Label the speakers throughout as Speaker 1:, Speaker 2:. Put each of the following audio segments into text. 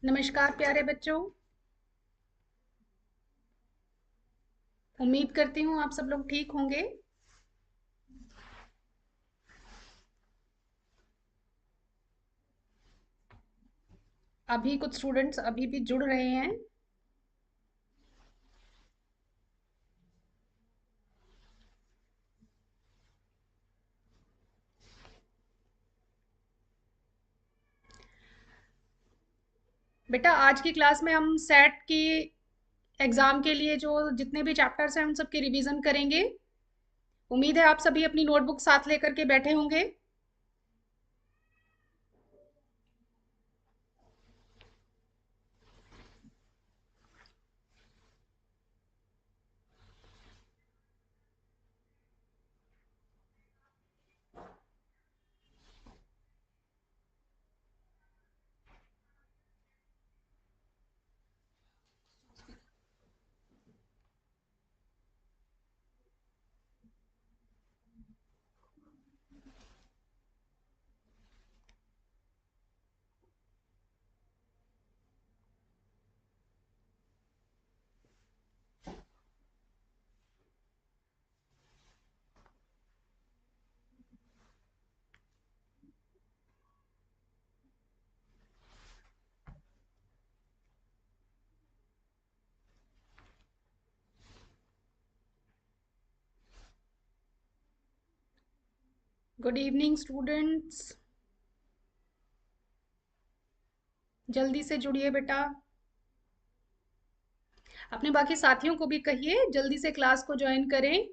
Speaker 1: नमस्कार प्यारे बच्चों। उम्मीद करती हूँ आप सब लोग ठीक होंगे। अभी कुछ स्टूडेंट्स अभी भी जुड़ रहे हैं। बेटा आज की क्लास में हम सेट की एग्ज़ाम के लिए जो जितने भी चैप्टर्स हैं उन सब की रिवीजन करेंगे। उम्मीद है आप सभी अपनी नोटबुक साथ लेकर के बैठे होंगे। Good evening students. जल्दी से जुड़िए बेटा। अपने बाकी साथियों को भी कहिए जल्दी से क्लास को ज्वाइन करें।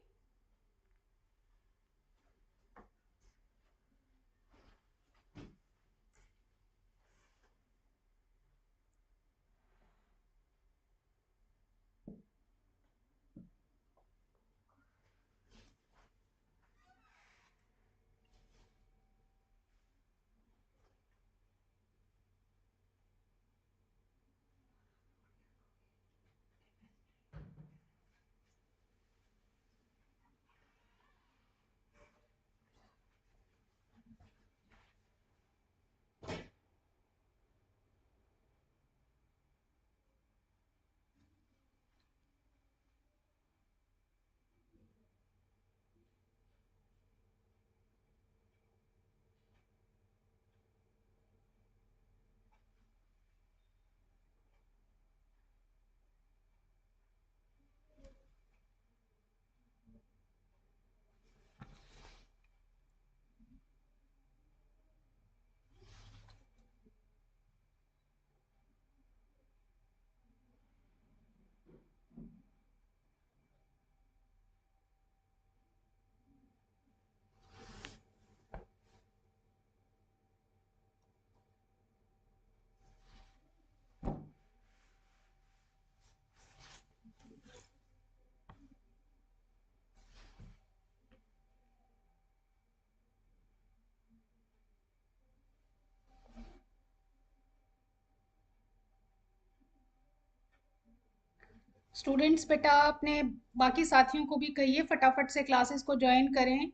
Speaker 1: स्टूडेंट्स बेटा अपने बाकी साथियों को भी कहिए फटाफट से क्लासेस को ज्वाइन करें।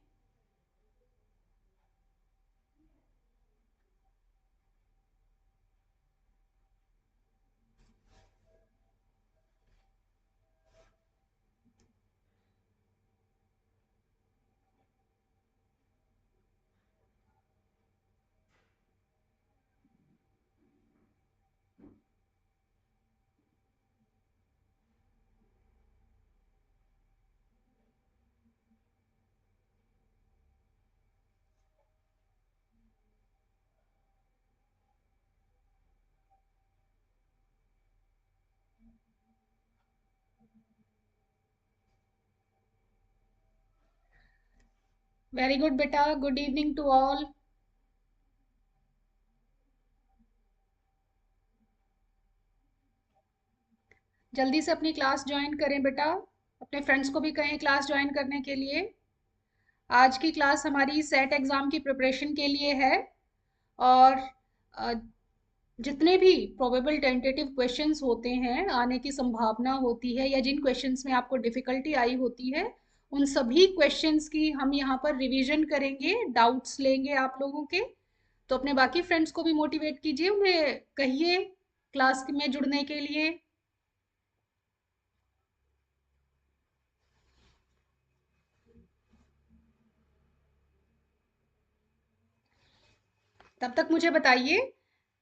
Speaker 1: वेरी गुड बेटा। Good evening to all. जल्दी से अपनी क्लास ज्वाइन करें बेटा। अपने फ्रेंड्स को भी कहें क्लास ज्वाइन करने के लिए। आज की क्लास हमारी सेट एग्ज़ाम की प्रिपरेशन के लिए है। और अ, जितने भी प्रोबेबल टेंटेटिव क्वेश्चंस होते हैं आने की संभावना होती है या जिन क्वेश्चंस में आपको डिफ़िकल्टी आई होती है उन सभी क्वेश्चंस की हम यहाँ पर रिवीजन करेंगे, डाउट्स लेंगे आप लोगों के। तो अपने बाकी फ्रेंड्स को भी मोटिवेट कीजिए, उन्हें कहिए क्लास में जुड़ने के लिए। तब तक मुझे बताइए,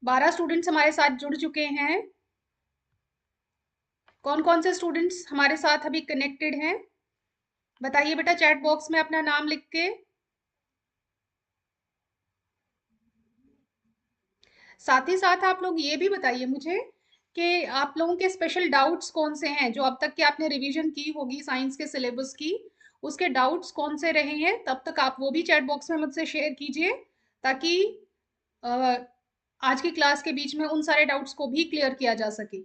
Speaker 1: 12 स्टूडेंट्स हमारे साथ जुड़ चुके हैं। कौन कौन से स्टूडेंट्स हमारे साथ अभी कनेक्टेड हैं? बताइए बेटा चैट बॉक्स में अपना नाम लिख के। साथ ही साथ आप लोग ये भी बताइए मुझे कि आप लोगों के स्पेशल डाउट्स कौन से हैं, जो अब तक की आपने रिवीजन की होगी साइंस के सिलेबस की, उसके डाउट्स कौन से रहे हैं। तब तक आप वो भी चैट बॉक्स में मुझसे शेयर कीजिए, ताकि अ, आज की क्लास के बीच में उन सारे डाउट्स को भी क्लियर किया जा सके।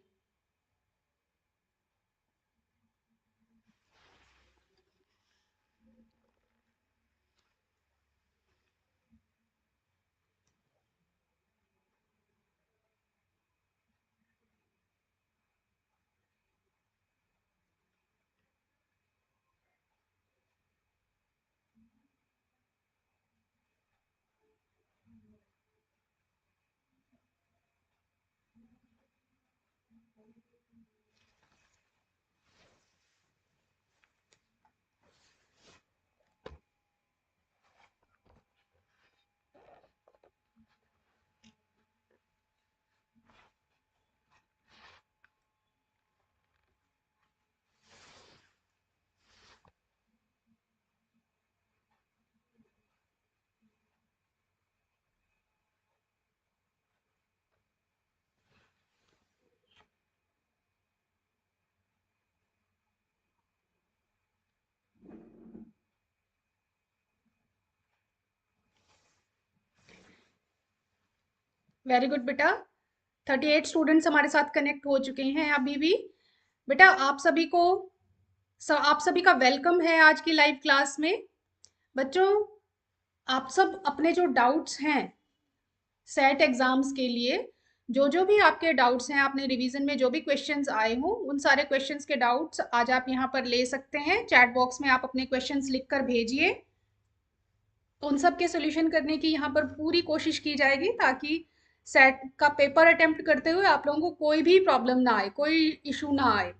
Speaker 1: वेरी गुड बेटा। 38 स्टूडेंट्स हमारे साथ कनेक्ट हो चुके हैं अभी भी। बेटा आप सभी का वेलकम है आज की लाइव क्लास में। बच्चों, आप सब अपने जो डाउट्स हैं सेट एग्जाम्स के लिए, जो जो भी आपके डाउट्स हैं, आपने रिवीजन में जो भी क्वेश्चंस आए हों, उन सारे क्वेश्चंस के डाउट्स आज आप यहाँ पर ले सकते हैं। चैट बॉक्स में आप अपने क्वेश्चंस लिख कर भेजिए, तो उन सब के सोल्यूशन करने की यहाँ पर पूरी कोशिश की जाएगी, ताकि सेट का पेपर अटेम्प्ट करते हुए आप लोगों को कोई भी प्रॉब्लम ना आए, कोई इशू ना आए।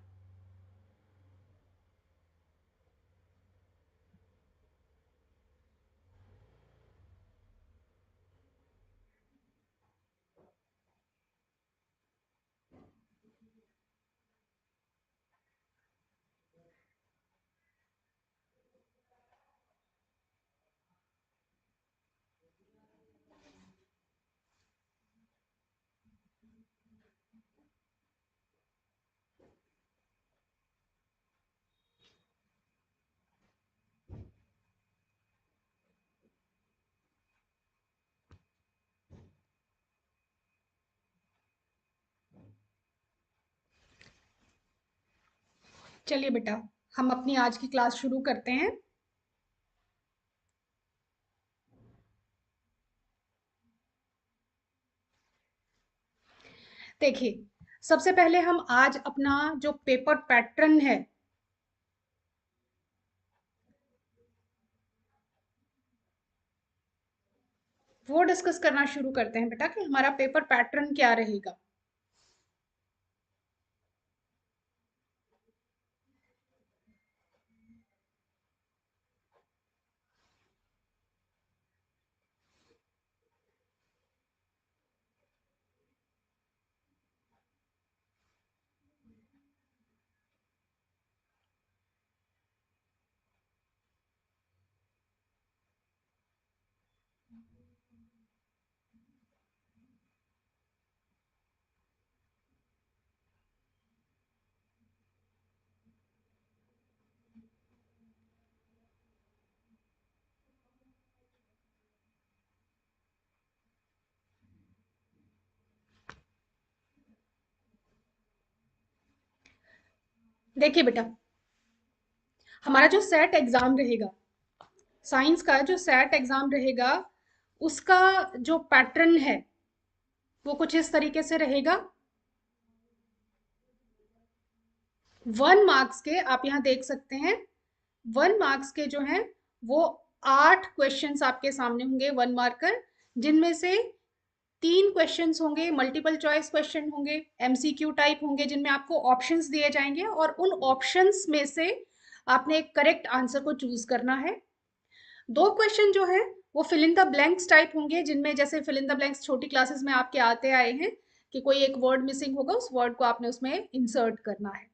Speaker 1: चलिए बेटा, हम अपनी आज की क्लास शुरू करते हैं। देखिए, सबसे पहले हम आज अपना जो पेपर पैटर्न है वो डिस्कस करना शुरू करते हैं बेटा, कि हमारा पेपर पैटर्न क्या रहेगा। देखिए बेटा, हमारा जो सेट एग्जाम रहेगा, साइंस का जो सेट एग्जाम रहेगा, उसका जो पैटर्न है वो कुछ इस तरीके से रहेगा। 1 मार्क्स के आप यहाँ देख सकते हैं, 1 मार्क्स के जो हैं वो 8 क्वेश्चंस आपके सामने होंगे, 1 मार्कर, जिनमें से 3 क्वेश्चंस होंगे, मल्टीपल चॉइस क्वेश्चन होंगे, एमसीक्यू टाइप होंगे, जिनमें आपको ऑप्शंस दिए जाएंगे और उन ऑप्शंस में से आपने एक करेक्ट आंसर को चूज करना है। 2 क्वेश्चन जो है वो fill in the blanks type होंगे, जिनमें जैसे फिल इन द ब्लैंक्स छोटी क्लासेस में आपके आते आए हैं कि कोई एक वर्ड मिसिंग होगा, उस वर्ड को आपने उसमें इंसर्ट करना है।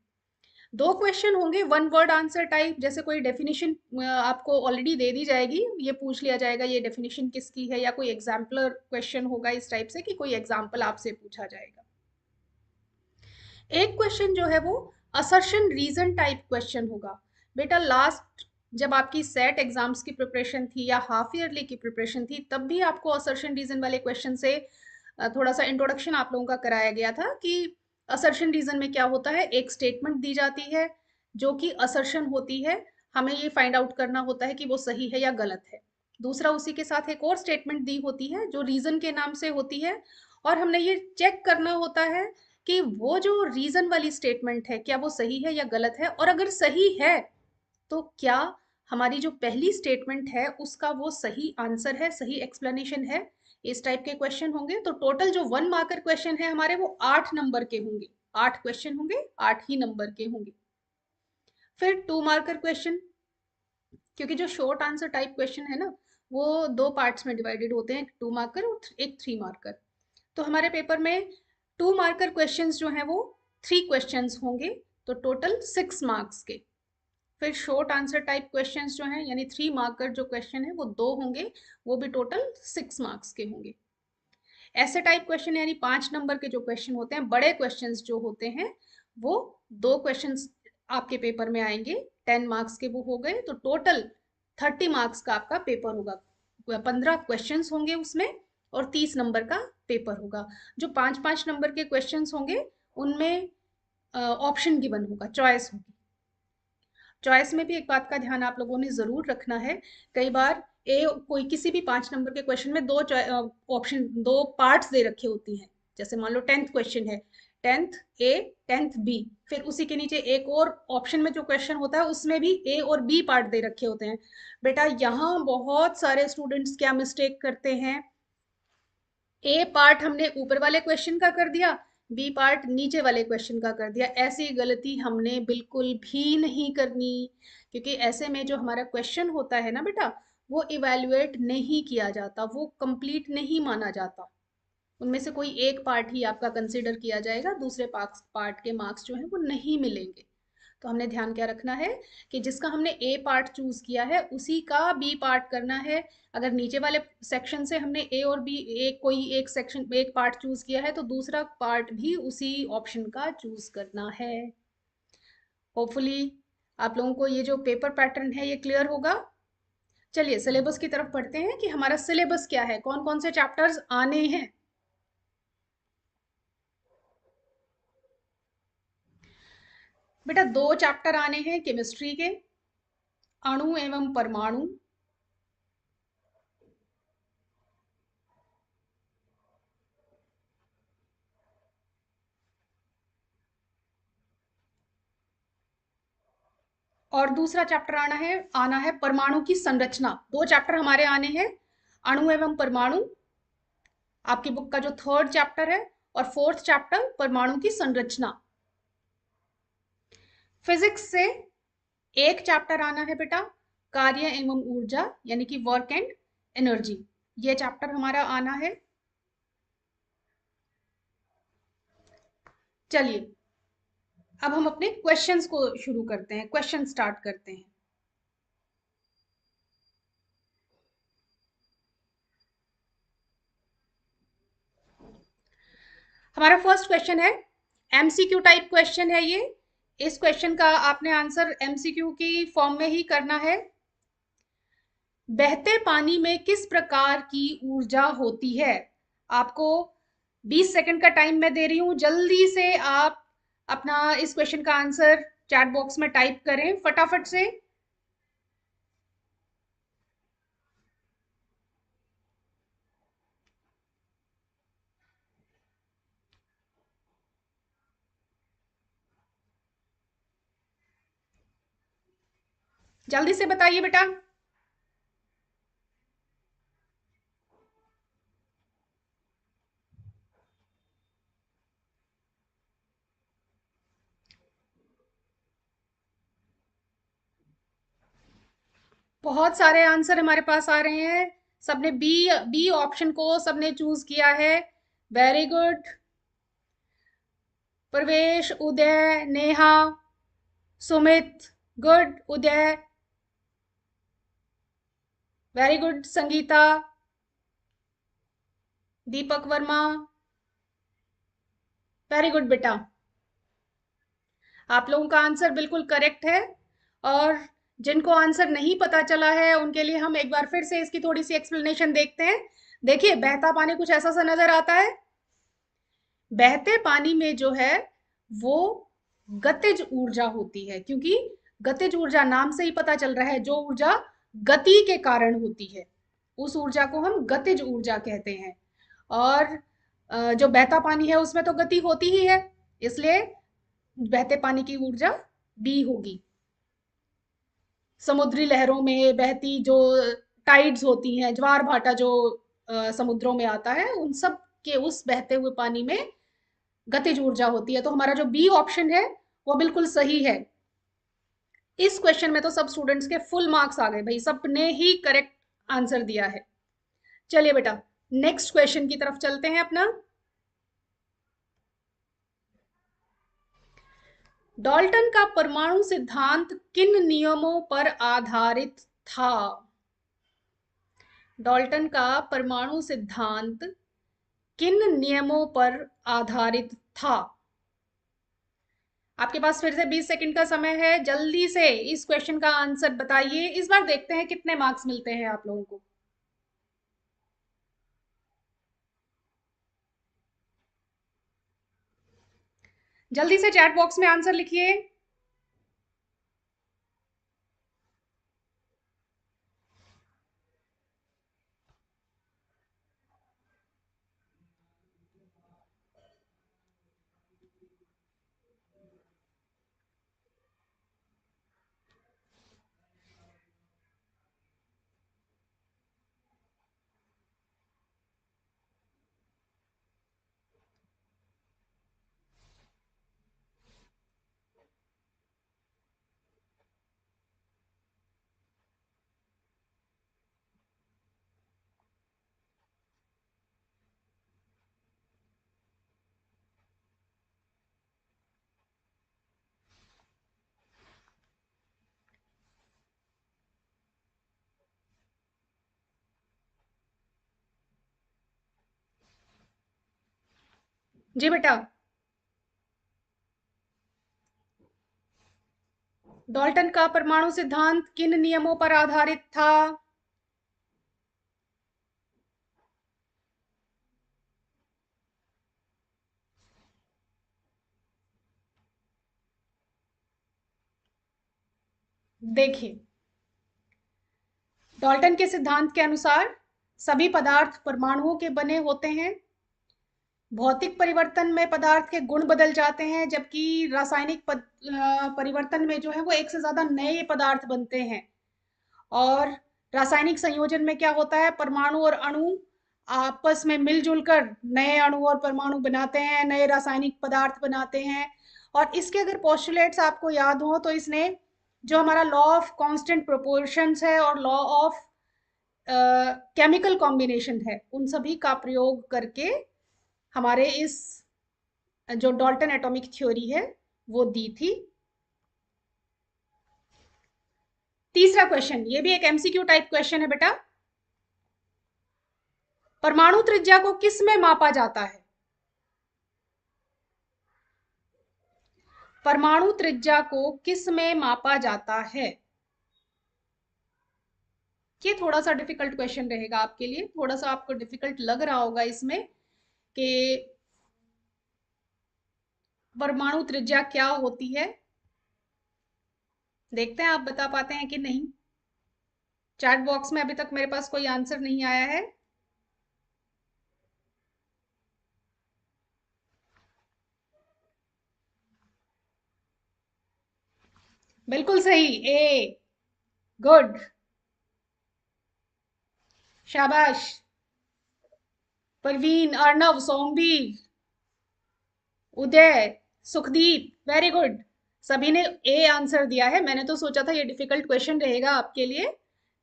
Speaker 1: 2 क्वेश्चन होंगे वन वर्ड आंसर टाइप, जैसे कोई डेफिनेशन आपको ऑलरेडी दे दी जाएगी, ये पूछ लिया जाएगा ये डेफिनेशन किसकी है, या कोई एग्जाम्पलर क्वेश्चन होगा इस टाइप से कि कोई एग्जाम्पल आपसे पूछा जाएगा। एक क्वेश्चन जो है वो असर्शन रीजन टाइप क्वेश्चन होगा। बेटा लास्ट जब आपकी सेट एग्जाम्स की प्रिपरेशन थी या हाफ ईयरली की प्रिपरेशन थी, तब भी आपको असर्शन रीजन वाले क्वेश्चन से थोड़ा सा इंट्रोडक्शन आप लोगों का कराया गया था कि असर्शन रीजन में क्या होता है। एक स्टेटमेंट दी जाती है जो कि असर्शन होती है, हमें ये फाइंड आउट करना होता है कि वो सही है या गलत है। दूसरा उसी के साथ एक और स्टेटमेंट दी होती है जो रीजन के नाम से होती है, और हमने ये चेक करना होता है कि वो जो रीजन वाली स्टेटमेंट है क्या वो सही है या गलत है, और अगर सही है तो क्या हमारी जो पहली स्टेटमेंट है उसका वो सही आंसर है, सही एक्सप्लेनेशन है। इस टाइप के क्वेश्चन होंगे। तो टोटल जो 1 मार्कर क्वेश्चन है हमारे वो 8 नंबर के होंगे। 8 क्वेश्चन होंगे, 8 ही नंबर के होंगे। फिर 2 मार्कर क्वेश्चन, क्योंकि जो शॉर्ट आंसर टाइप क्वेश्चन है ना वो 2 पार्ट्स में डिवाइडेड होते हैं, एक 2 मार्कर और एक 3 मार्कर। तो हमारे पेपर में 2 मार्कर क्वेश्चंस जो हैं वो 3 क्वेश्चंस होंगे, तो टोटल 6 मार्क्स के। फिर शॉर्ट आंसर टाइप क्वेश्चंस जो हैं यानी 3 मार्कर जो क्वेश्चन है वो 2 होंगे, वो भी टोटल 6 मार्क्स के होंगे। ऐसे टाइप क्वेश्चन यानी 5 नंबर के जो क्वेश्चन होते हैं, बड़े क्वेश्चंस जो होते हैं, वो 2 क्वेश्चंस आपके पेपर में आएंगे, 10 मार्क्स के वो हो गए, तो टोटल 30 मार्क्स का आपका पेपर होगा। 15 क्वेश्चंस होंगे उसमें और 30 नंबर का पेपर होगा। जो 5-5 नंबर के क्वेश्चंस होंगे उनमें ऑप्शन गिवन होगा, चॉइस होगी। चॉइस में भी एक बात का ध्यान आप लोगों ने जरूर रखना है, कई बार कोई किसी भी 5 नंबर के क्वेश्चन में दो ऑप्शन, 2 पार्ट्स दे रखी होती हैं। जैसे मान लो 10th क्वेश्चन है, 10th ए, 10th बी, फिर उसी के नीचे एक और ऑप्शन में जो क्वेश्चन होता है उसमें भी ए और बी पार्ट दे रखे होते हैं। बेटा यहाँ बहुत सारे स्टूडेंट्स क्या मिस्टेक करते हैं, ए पार्ट हमने ऊपर वाले क्वेश्चन का कर दिया, बी पार्ट नीचे वाले क्वेश्चन का कर दिया। ऐसी गलती हमने बिल्कुल भी नहीं करनी, क्योंकि ऐसे में जो हमारा क्वेश्चन होता है ना बेटा, वो इवेल्युएट नहीं किया जाता, वो कंप्लीट नहीं माना जाता। उनमें से कोई एक पार्ट ही आपका कंसिडर किया जाएगा, दूसरे पार्ट के मार्क्स जो हैं वो नहीं मिलेंगे। तो हमने ध्यान क्या रखना है कि जिसका हमने ए पार्ट चूज किया है उसी का बी पार्ट करना है। अगर नीचे वाले सेक्शन से हमने ए और बी एक कोई एक सेक्शन एक पार्ट चूज किया है तो दूसरा पार्ट भी उसी ऑप्शन का चूज करना है। होपफुली आप लोगों को ये जो पेपर पैटर्न है ये क्लियर होगा। चलिए सिलेबस की तरफ पढ़ते हैं कि हमारा सिलेबस क्या है, कौन कौन से चैप्टर्स आने हैं। बेटा 2 चैप्टर आने हैं केमिस्ट्री के, अणु एवं परमाणु। और दूसरा चैप्टर आना है परमाणु की संरचना। 2 चैप्टर हमारे आने हैं, अणु एवं परमाणु आपकी बुक का जो 3rd चैप्टर है, और 4th चैप्टर परमाणु की संरचना। फिजिक्स से एक चैप्टर आना है बेटा, कार्य एवं ऊर्जा यानी कि वर्क एंड एनर्जी, ये चैप्टर हमारा आना है। चलिए अब हम अपने क्वेश्चंस को शुरू करते हैं, क्वेश्चन स्टार्ट करते हैं। हमारा फर्स्ट क्वेश्चन है, एमसीक्यू टाइप क्वेश्चन है ये। इस क्वेश्चन का आपने आंसर एमसीक्यू की फॉर्म में ही करना है। बहते पानी में किस प्रकार की ऊर्जा होती है। आपको 20 सेकंड का टाइम मैं दे रही हूं, जल्दी से आप अपना इस क्वेश्चन का आंसर चैट बॉक्स में टाइप करें फटाफट से। जल्दी से बताइए बेटा। बहुत सारे आंसर हमारे पास आ रहे हैं। सबने बी बी ऑप्शन को सबने चूज किया है। Very good. प्रवेश, उदय, नेहा, सुमित, गुड। उदय, very good. Sangeeta, Deepak Verma, very good बेटा। आप लोगों का आंसर बिल्कुल करेक्ट है। और जिनको आंसर नहीं पता चला है उनके लिए हम एक बार फिर से इसकी थोड़ी सी एक्सप्लेनेशन देखते हैं। देखिए, बहता पानी कुछ ऐसा सा नजर आता है। बहते पानी में जो है वो गतिज ऊर्जा होती है, क्योंकि गतिज ऊर्जा नाम से ही पता चल रहा है, जो ऊर्जा गति के कारण होती है उस ऊर्जा को हम गतिज ऊर्जा कहते हैं। और जो बहता पानी है उसमें तो गति होती ही है, इसलिए बहते पानी की ऊर्जा बी होगी। समुद्री लहरों में बहती जो टाइड्स होती हैं, ज्वार भाटा जो समुद्रों में आता है, उन सब के उस बहते हुए पानी में गतिज ऊर्जा होती है। तो हमारा जो बी ऑप्शन है वो बिल्कुल सही है। इस क्वेश्चन में तो सब स्टूडेंट्स के फुल मार्क्स आ गए भाई, सबने ही करेक्ट आंसर दिया है। चलिए बेटा, नेक्स्ट क्वेश्चन की तरफ चलते हैं अपना। डाल्टन का परमाणु सिद्धांत किन नियमों पर आधारित था? डाल्टन का परमाणु सिद्धांत किन नियमों पर आधारित था? आपके पास फिर से 20 सेकंड का समय है, जल्दी से इस क्वेश्चन का आंसर बताइए। इस बार देखते हैं कितने मार्क्स मिलते हैं आप लोगों को। जल्दी से चैट बॉक्स में आंसर लिखिए। जी बेटा, डाल्टन का परमाणु सिद्धांत किन नियमों पर आधारित था? देखिए, डाल्टन के सिद्धांत के अनुसार सभी पदार्थ परमाणुओं के बने होते हैं। भौतिक परिवर्तन में पदार्थ के गुण बदल जाते हैं, जबकि रासायनिक परिवर्तन में जो है वो एक से ज्यादा नए पदार्थ बनते हैं। और रासायनिक संयोजन में क्या होता है, परमाणु और अणु आपस में मिलजुल कर नए अणु और परमाणु बनाते हैं, नए रासायनिक पदार्थ बनाते हैं। और इसके अगर पोस्टुलेट्स आपको याद हो तो इसने जो हमारा लॉ ऑफ कांस्टेंट प्रोपोर्शंस है और लॉ ऑफ केमिकल कॉम्बिनेशन है, उन सभी का प्रयोग करके हमारे इस जो डाल्टन एटॉमिक थ्योरी है वो दी थी। तीसरा क्वेश्चन, ये भी एक एमसीक्यू टाइप क्वेश्चन है बेटा। परमाणु त्रिज्या को किस में मापा जाता है? परमाणु त्रिज्या को किस में मापा जाता है? ये थोड़ा सा डिफिकल्ट क्वेश्चन रहेगा आपके लिए, थोड़ा सा आपको डिफिकल्ट लग रहा होगा इसमें कि परमाणु त्रिज्या क्या होती है। देखते हैं आप बता पाते हैं कि नहीं। चैट बॉक्स में अभी तक मेरे पास कोई आंसर नहीं आया है। बिल्कुल सही, ए। गुड, शाबाश। परवीन, अर्नव, सोमवीर, उदय, सुखदीप, वेरी गुड। सभी ने ए आंसर दिया है। मैंने तो सोचा था ये डिफिकल्ट क्वेश्चन रहेगा आपके लिए,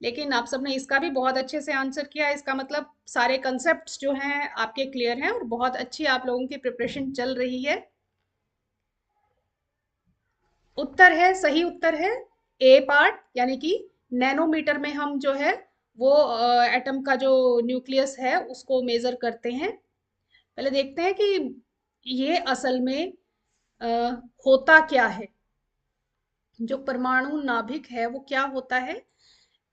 Speaker 1: लेकिन आप सबने इसका भी बहुत अच्छे से आंसर किया। इसका मतलब सारे कंसेप्ट्स जो हैं आपके क्लियर हैं और बहुत अच्छी आप लोगों की प्रिपरेशन चल रही है। उत्तर है, सही उत्तर है ए पार्ट, यानी कि नैनोमीटर में हम जो है वो एटम का जो न्यूक्लियस है उसको मेजर करते हैं। पहले देखते हैं कि ये असल में अ, होता क्या है। जो परमाणु नाभिक है वो क्या होता है,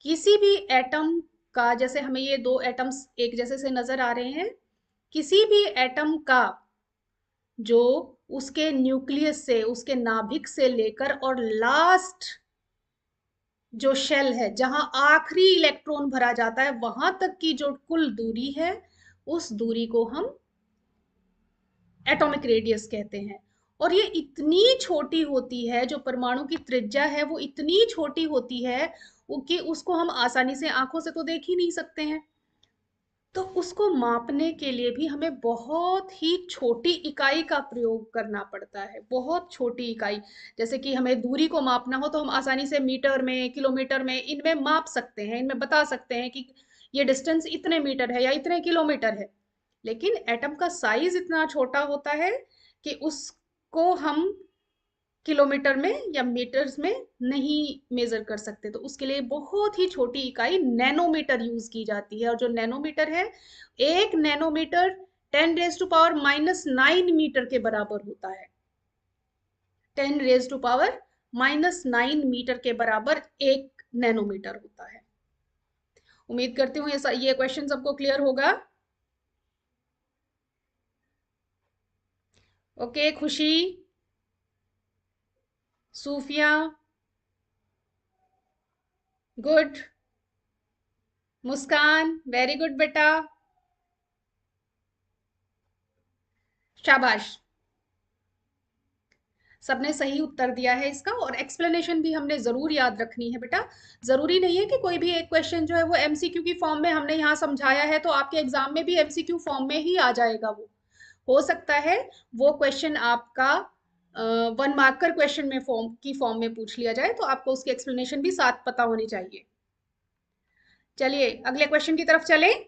Speaker 1: किसी भी एटम का, जैसे हमें ये दो एटम्स एक जैसे से नजर आ रहे हैं, किसी भी एटम का जो उसके न्यूक्लियस से, उसके नाभिक से लेकर और लास्ट जो शेल है जहां आखिरी इलेक्ट्रॉन भरा जाता है वहां तक की जो कुल दूरी है, उस दूरी को हम एटॉमिक रेडियस कहते हैं। और ये इतनी छोटी होती है, जो परमाणु की त्रिज्या है वो इतनी छोटी होती है कि उसको हम आसानी से आंखों से तो देख ही नहीं सकते हैं। तो उसको मापने के लिए भी हमें बहुत ही छोटी इकाई का प्रयोग करना पड़ता है, बहुत छोटी इकाई। जैसे कि हमें दूरी को मापना हो तो हम आसानी से मीटर में, किलोमीटर में, इनमें माप सकते हैं, इनमें बता सकते हैं कि ये डिस्टेंस इतने मीटर है या इतने किलोमीटर है। लेकिन एटम का साइज इतना छोटा होता है कि उसको हम किलोमीटर में या मीटर्स में नहीं मेजर कर सकते। तो उसके लिए बहुत ही छोटी इकाई नैनोमीटर यूज की जाती है। और जो नैनोमीटर है, एक नैनोमीटर 10⁻⁻9 मीटर के बराबर होता है। 10⁻⁻9 मीटर के बराबर एक नैनोमीटर होता है। उम्मीद करती हूँ ये क्वेश्चन सबको क्लियर होगा। ओके, खुशी, सूफिया, गुड, मुस्कान, वेरी गुड बेटा, शाबाश। सबने सही उत्तर दिया है इसका। और एक्सप्लेनेशन भी हमने जरूर याद रखनी है बेटा। जरूरी नहीं है कि कोई भी एक क्वेश्चन जो है वो एमसीक्यू की फॉर्म में हमने यहाँ समझाया है तो आपके एग्जाम में भी एमसीक्यू फॉर्म में ही आ जाएगा। वो हो सकता है वो क्वेश्चन आपका 1 मार्कर क्वेश्चन में फॉर्म में पूछ लिया जाए, तो आपको उसकी एक्सप्लेनेशन भी साथ पता होनी चाहिए। चलिए अगले क्वेश्चन की तरफ चलें।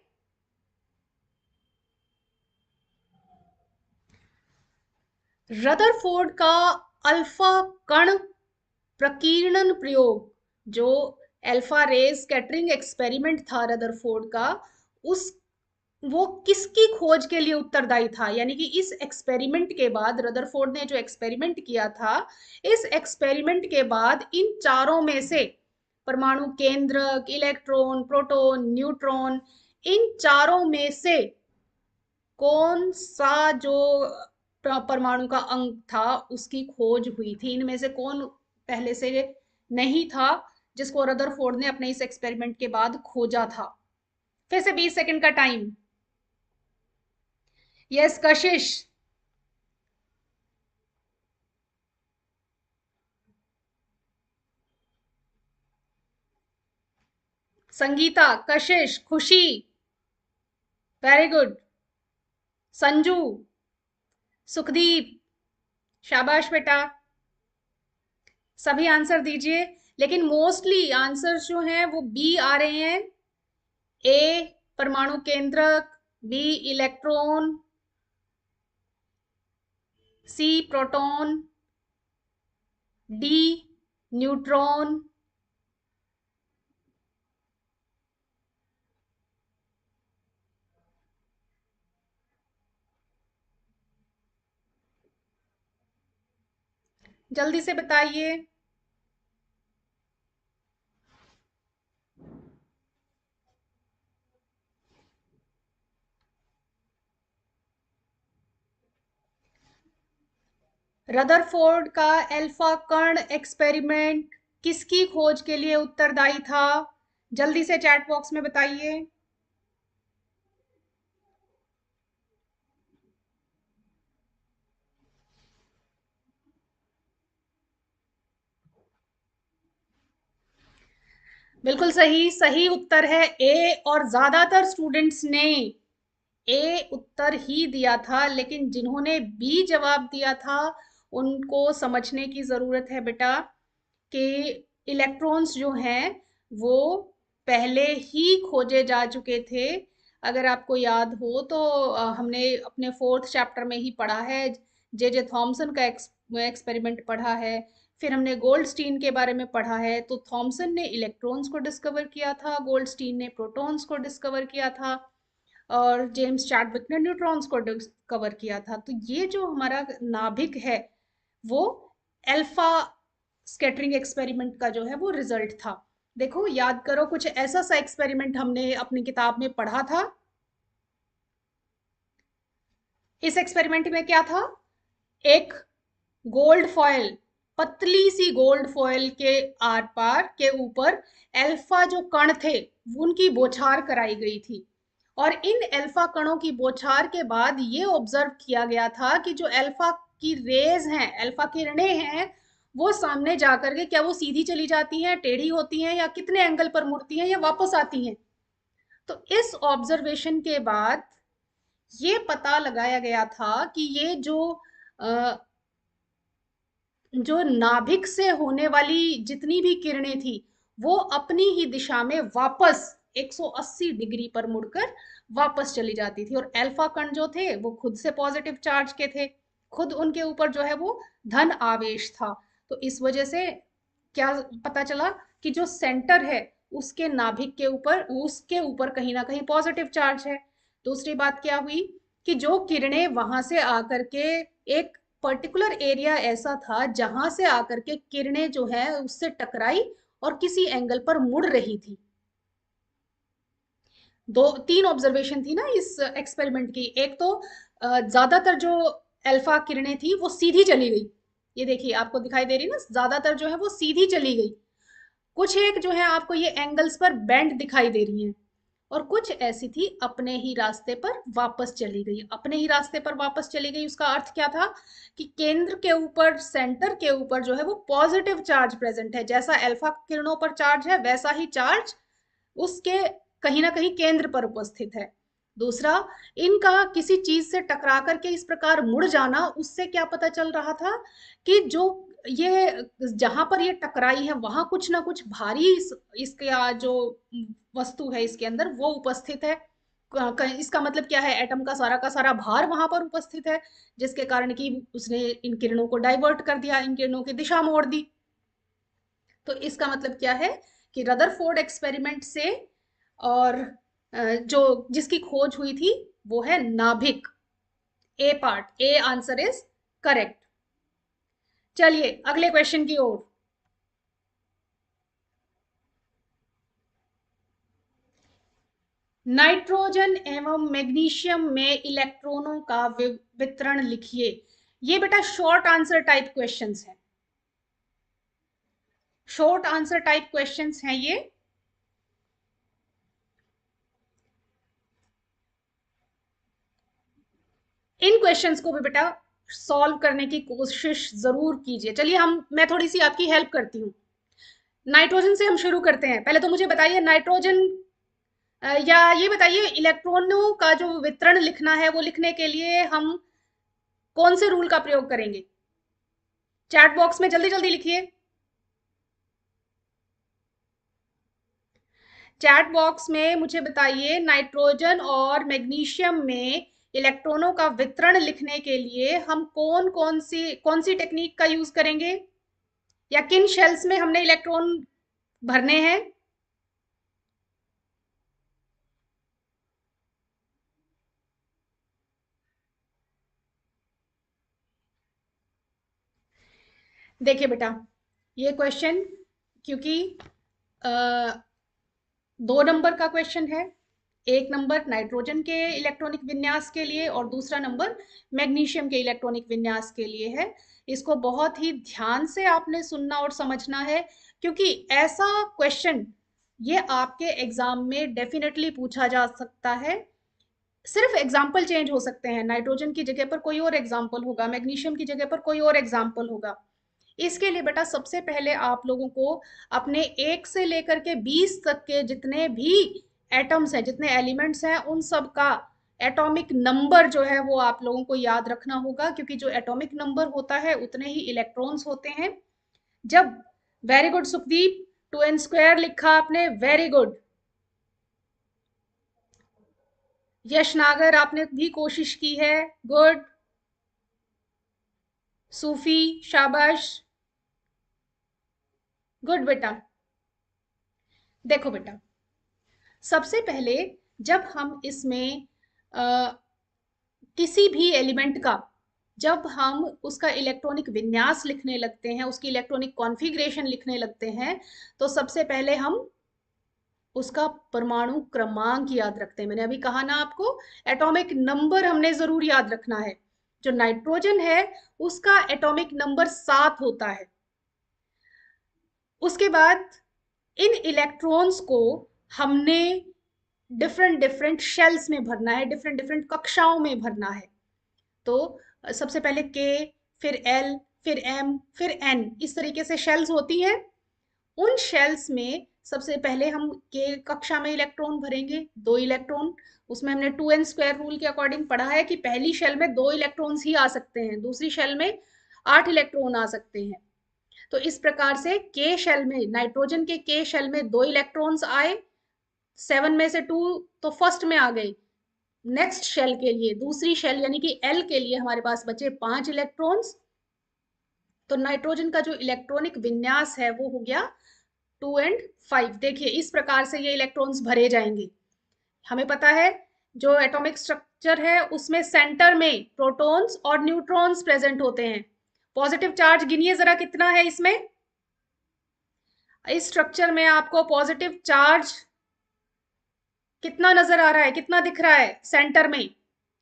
Speaker 1: रदरफोर्ड का अल्फा कण प्रकीर्णन प्रयोग, जो अल्फा रे स्कैटरिंग एक्सपेरिमेंट था रदरफोर्ड का, उस वो किसकी खोज के लिए उत्तरदायी था। यानी कि इस एक्सपेरिमेंट के बाद, रदरफोर्ड ने जो एक्सपेरिमेंट किया था, इस एक्सपेरिमेंट के बाद इन चारों में से, परमाणु केंद्रक, इलेक्ट्रॉन, प्रोटॉन, न्यूट्रॉन, इन चारों में से कौन सा जो परमाणु का अंक था उसकी खोज हुई थी। इनमें से कौन पहले से नहीं था जिसको रदरफोर्ड ने अपने इस एक्सपेरिमेंट के बाद खोजा था। फिर से 20 सेकंड का टाइम। यस कशिश, संगीता, कशिश, खुशी, वेरी गुड, संजू, सुखदीप, शाबाश बेटा। सभी आंसर दीजिए, लेकिन मोस्टली आंसर्स जो हैं वो बी आ रहे हैं। ए परमाणु केंद्रक, B electron, C proton, D neutron. जल्दी से बताइए। रदरफोर्ड का अल्फा कण एक्सपेरिमेंट किसकी खोज के लिए उत्तरदायी था? जल्दी से चैट बॉक्स में बताइए। बिल्कुल सही, सही उत्तर है ए। और ज्यादातर स्टूडेंट्स ने ए उत्तर ही दिया था, लेकिन जिन्होंने बी जवाब दिया था उनको समझने की जरूरत है बेटा कि इलेक्ट्रॉन्स जो हैं वो पहले ही खोजे जा चुके थे। अगर आपको याद हो तो हमने अपने फोर्थ चैप्टर में ही पढ़ा है। जे जे थॉमसन का एक्सपेरिमेंट पढ़ा है, फिर हमने गोल्डस्टीन के बारे में पढ़ा है। तो थॉमसन ने इलेक्ट्रॉन्स को डिस्कवर किया था, गोल्डस्टीन ने प्रोटॉन्स को डिस्कवर किया था, और जेम्स चैडविक ने न्यूट्रॉन्स को डिस्कवर किया था। तो ये जो हमारा नाभिक है वो अल्फा स्कैटरिंग एक्सपेरिमेंट का जो है वो रिजल्ट था। देखो याद करो, कुछ ऐसा सा एक्सपेरिमेंट हमने अपनी किताब में पढ़ा था। इस एक्सपेरिमेंट में क्या था? एक गोल्ड फॉयल, पतली सी गोल्ड फॉयल के आर पार के ऊपर अल्फा जो कण थे उनकी बौछार कराई गई थी। और इन अल्फा कणों की बौछार के बाद ये ऑब्जर्व किया गया था कि जो अल्फा की रेज हैं, अल्फा किरणें हैं, वो सामने जाकर के क्या वो सीधी चली जाती हैं, टेढ़ी होती हैं, या कितने एंगल पर मुड़ती हैं, या वापस आती हैं। तो इस ऑब्जर्वेशन के बाद ये पता लगाया गया था कि ये जो नाभिक से होने वाली जितनी भी किरणें थी वो अपनी ही दिशा में वापस 180 डिग्री पर मुड़कर वापस चली जाती थी। और अल्फा कण जो थे वो खुद से पॉजिटिव चार्ज के थे, खुद उनके ऊपर जो है वो धन आवेश था। तो इस वजह से क्या पता चला कि जो सेंटर है उसके नाभिक के ऊपर, उसके ऊपर कहीं ना कहीं पॉजिटिव चार्ज है। दूसरी बात क्या हुई कि जो किरणें वहां से आकर के, एक पर्टिकुलर एरिया ऐसा था जहां से आकर के किरणें जो है उससे टकराई और किसी एंगल पर मुड़ रही थी। दो तीन ऑब्जर्वेशन थी ना इस एक्सपेरिमेंट की। एक तो ज्यादातर जो अल्फा किरणें थी वो सीधी चली गई, ये देखिए आपको दिखाई दे रही ना, ज्यादातर जो है वो सीधी चली गई। कुछ एक जो है आपको ये एंगल्स पर बेंड दिखाई दे रही हैं, और कुछ ऐसी थी अपने ही रास्ते पर वापस चली गई। अपने ही रास्ते पर वापस चली गई उसका अर्थ क्या था कि केंद्र के ऊपर, सेंटर के ऊपर जो है वो पॉजिटिव चार्ज प्रेजेंट है। जैसा अल्फा किरणों पर चार्ज है वैसा ही चार्ज उसके कहीं ना कहीं केंद्र पर उपस्थित है। दूसरा, इनका किसी चीज से टकरा करके इस प्रकार मुड़ जाना, उससे क्या पता चल रहा था कि जो ये जहां पर ये टकराई है वहां कुछ ना कुछ भारी इसके जो वस्तु है इसके अंदर वो उपस्थित है। इसका मतलब क्या है? एटम का सारा भार वहां पर उपस्थित है, जिसके कारण कि उसने इन किरणों को डाइवर्ट कर दिया, इन किरणों की दिशा मोड़ दी। तो इसका मतलब क्या है कि रदरफोर्ड एक्सपेरिमेंट से, और जो जिसकी खोज हुई थी वो है नाभिक। A part, A answer is correct. चलिए अगले क्वेश्चन की ओर। नाइट्रोजन एवं मैग्नीशियम में इलेक्ट्रॉनों का वितरण लिखिए। ये बेटा शॉर्ट आंसर टाइप क्वेश्चंस हैं, शॉर्ट आंसर टाइप क्वेश्चंस हैं ये। इन क्वेश्चंस को भी बेटा सॉल्व करने की कोशिश जरूर कीजिए। चलिए मैं थोड़ी सी आपकी हेल्प करती हूँ। नाइट्रोजन से हम शुरू करते हैं। पहले तो मुझे बताइए नाइट्रोजन, या ये बताइए इलेक्ट्रॉनों का जो वितरण लिखना है वो लिखने के लिए हम कौन से रूल का प्रयोग करेंगे? चैट बॉक्स में जल्दी जल्दी लिखिए। चैट बॉक्स में मुझे बताइए नाइट्रोजन और मैग्नीशियम में इलेक्ट्रॉनों का वितरण लिखने के लिए हम कौन सी टेक्निक का यूज करेंगे, या किन शेल्स में हमने इलेक्ट्रॉन भरने हैं? देखिए बेटा, ये क्वेश्चन क्योंकि अ, 2 नंबर का क्वेश्चन है। एक नंबर नाइट्रोजन के इलेक्ट्रॉनिक विन्यास के लिए और दूसरा नंबर मैग्नीशियम के इलेक्ट्रॉनिक विन्यास के लिए है। इसको बहुत ही ध्यान से आपने सुनना और समझना है, क्योंकि ऐसा क्वेश्चन ये आपके एग्जाम में डेफिनेटली पूछा जा सकता है। सिर्फ एग्जाम्पल चेंज हो सकते हैं, नाइट्रोजन की जगह पर कोई और एग्जाम्पल होगा, मैग्नीशियम की जगह पर कोई और एग्जाम्पल होगा। इसके लिए बेटा सबसे पहले आप लोगों को अपने 1 से लेकर के 20 तक के जितने भी एटम्स हैं, जितने एलिमेंट्स हैं, उन सब का एटॉमिक नंबर जो है वो आप लोगों को याद रखना होगा, क्योंकि जो एटॉमिक नंबर होता है उतने ही इलेक्ट्रॉन्स होते हैं। जब, वेरी गुड सुखदीप, 2n² लिखा आपने, वेरी गुड। यशनागर आपने भी कोशिश की है, गुड। सूफी, शाबाश, गुड बेटा। देखो बेटा, सबसे पहले जब हम इसमें किसी भी एलिमेंट का, जब हम उसका इलेक्ट्रॉनिक विन्यास लिखने लगते हैं, उसकी इलेक्ट्रॉनिक कॉन्फ़िगरेशन लिखने लगते हैं, तो सबसे पहले हम उसका परमाणु क्रमांक याद रखते हैं। मैंने अभी कहा ना आपको, एटॉमिक नंबर हमने जरूर याद रखना है। जो नाइट्रोजन है उसका एटॉमिक नंबर 7 होता है। उसके बाद इन इलेक्ट्रॉन्स को हमने डिफरेंट डिफरेंट शेल्स में भरना है, डिफरेंट डिफरेंट कक्षाओं में भरना है। तो सबसे पहले के, फिर एल, फिर एम, फिर एन, इस तरीके से शेल्स होती हैं। उन शेल्स में सबसे पहले हम के कक्षा में इलेक्ट्रॉन भरेंगे, 2 इलेक्ट्रॉन। उसमें हमने 2n² रूल के अकॉर्डिंग पढ़ा है कि पहली शेल में 2 इलेक्ट्रॉन्स ही आ सकते हैं, दूसरी शेल में 8 इलेक्ट्रॉन आ सकते हैं। तो इस प्रकार से के शेल में, नाइट्रोजन के के शेल में 2 इलेक्ट्रॉन्स आए, 7 में से 2 तो फर्स्ट में आ गए। नेक्स्ट शेल के लिए, दूसरी शेल यानी कि एल के लिए हमारे पास बचे 5 इलेक्ट्रॉन्स। तो नाइट्रोजन का जो इलेक्ट्रॉनिक विन्यास है वो हो गया 2 एंड 5। देखिए इस प्रकार से ये इलेक्ट्रॉन्स भरे जाएंगे। हमें पता है जो एटॉमिक स्ट्रक्चर है उसमें सेंटर में प्रोटॉन्स और न्यूट्रॉन्स प्रेजेंट होते हैं। पॉजिटिव चार्ज गिनिए जरा कितना है इसमें। इस स्ट्रक्चर में आपको पॉजिटिव चार्ज कितना नजर आ रहा है, कितना दिख रहा है सेंटर में?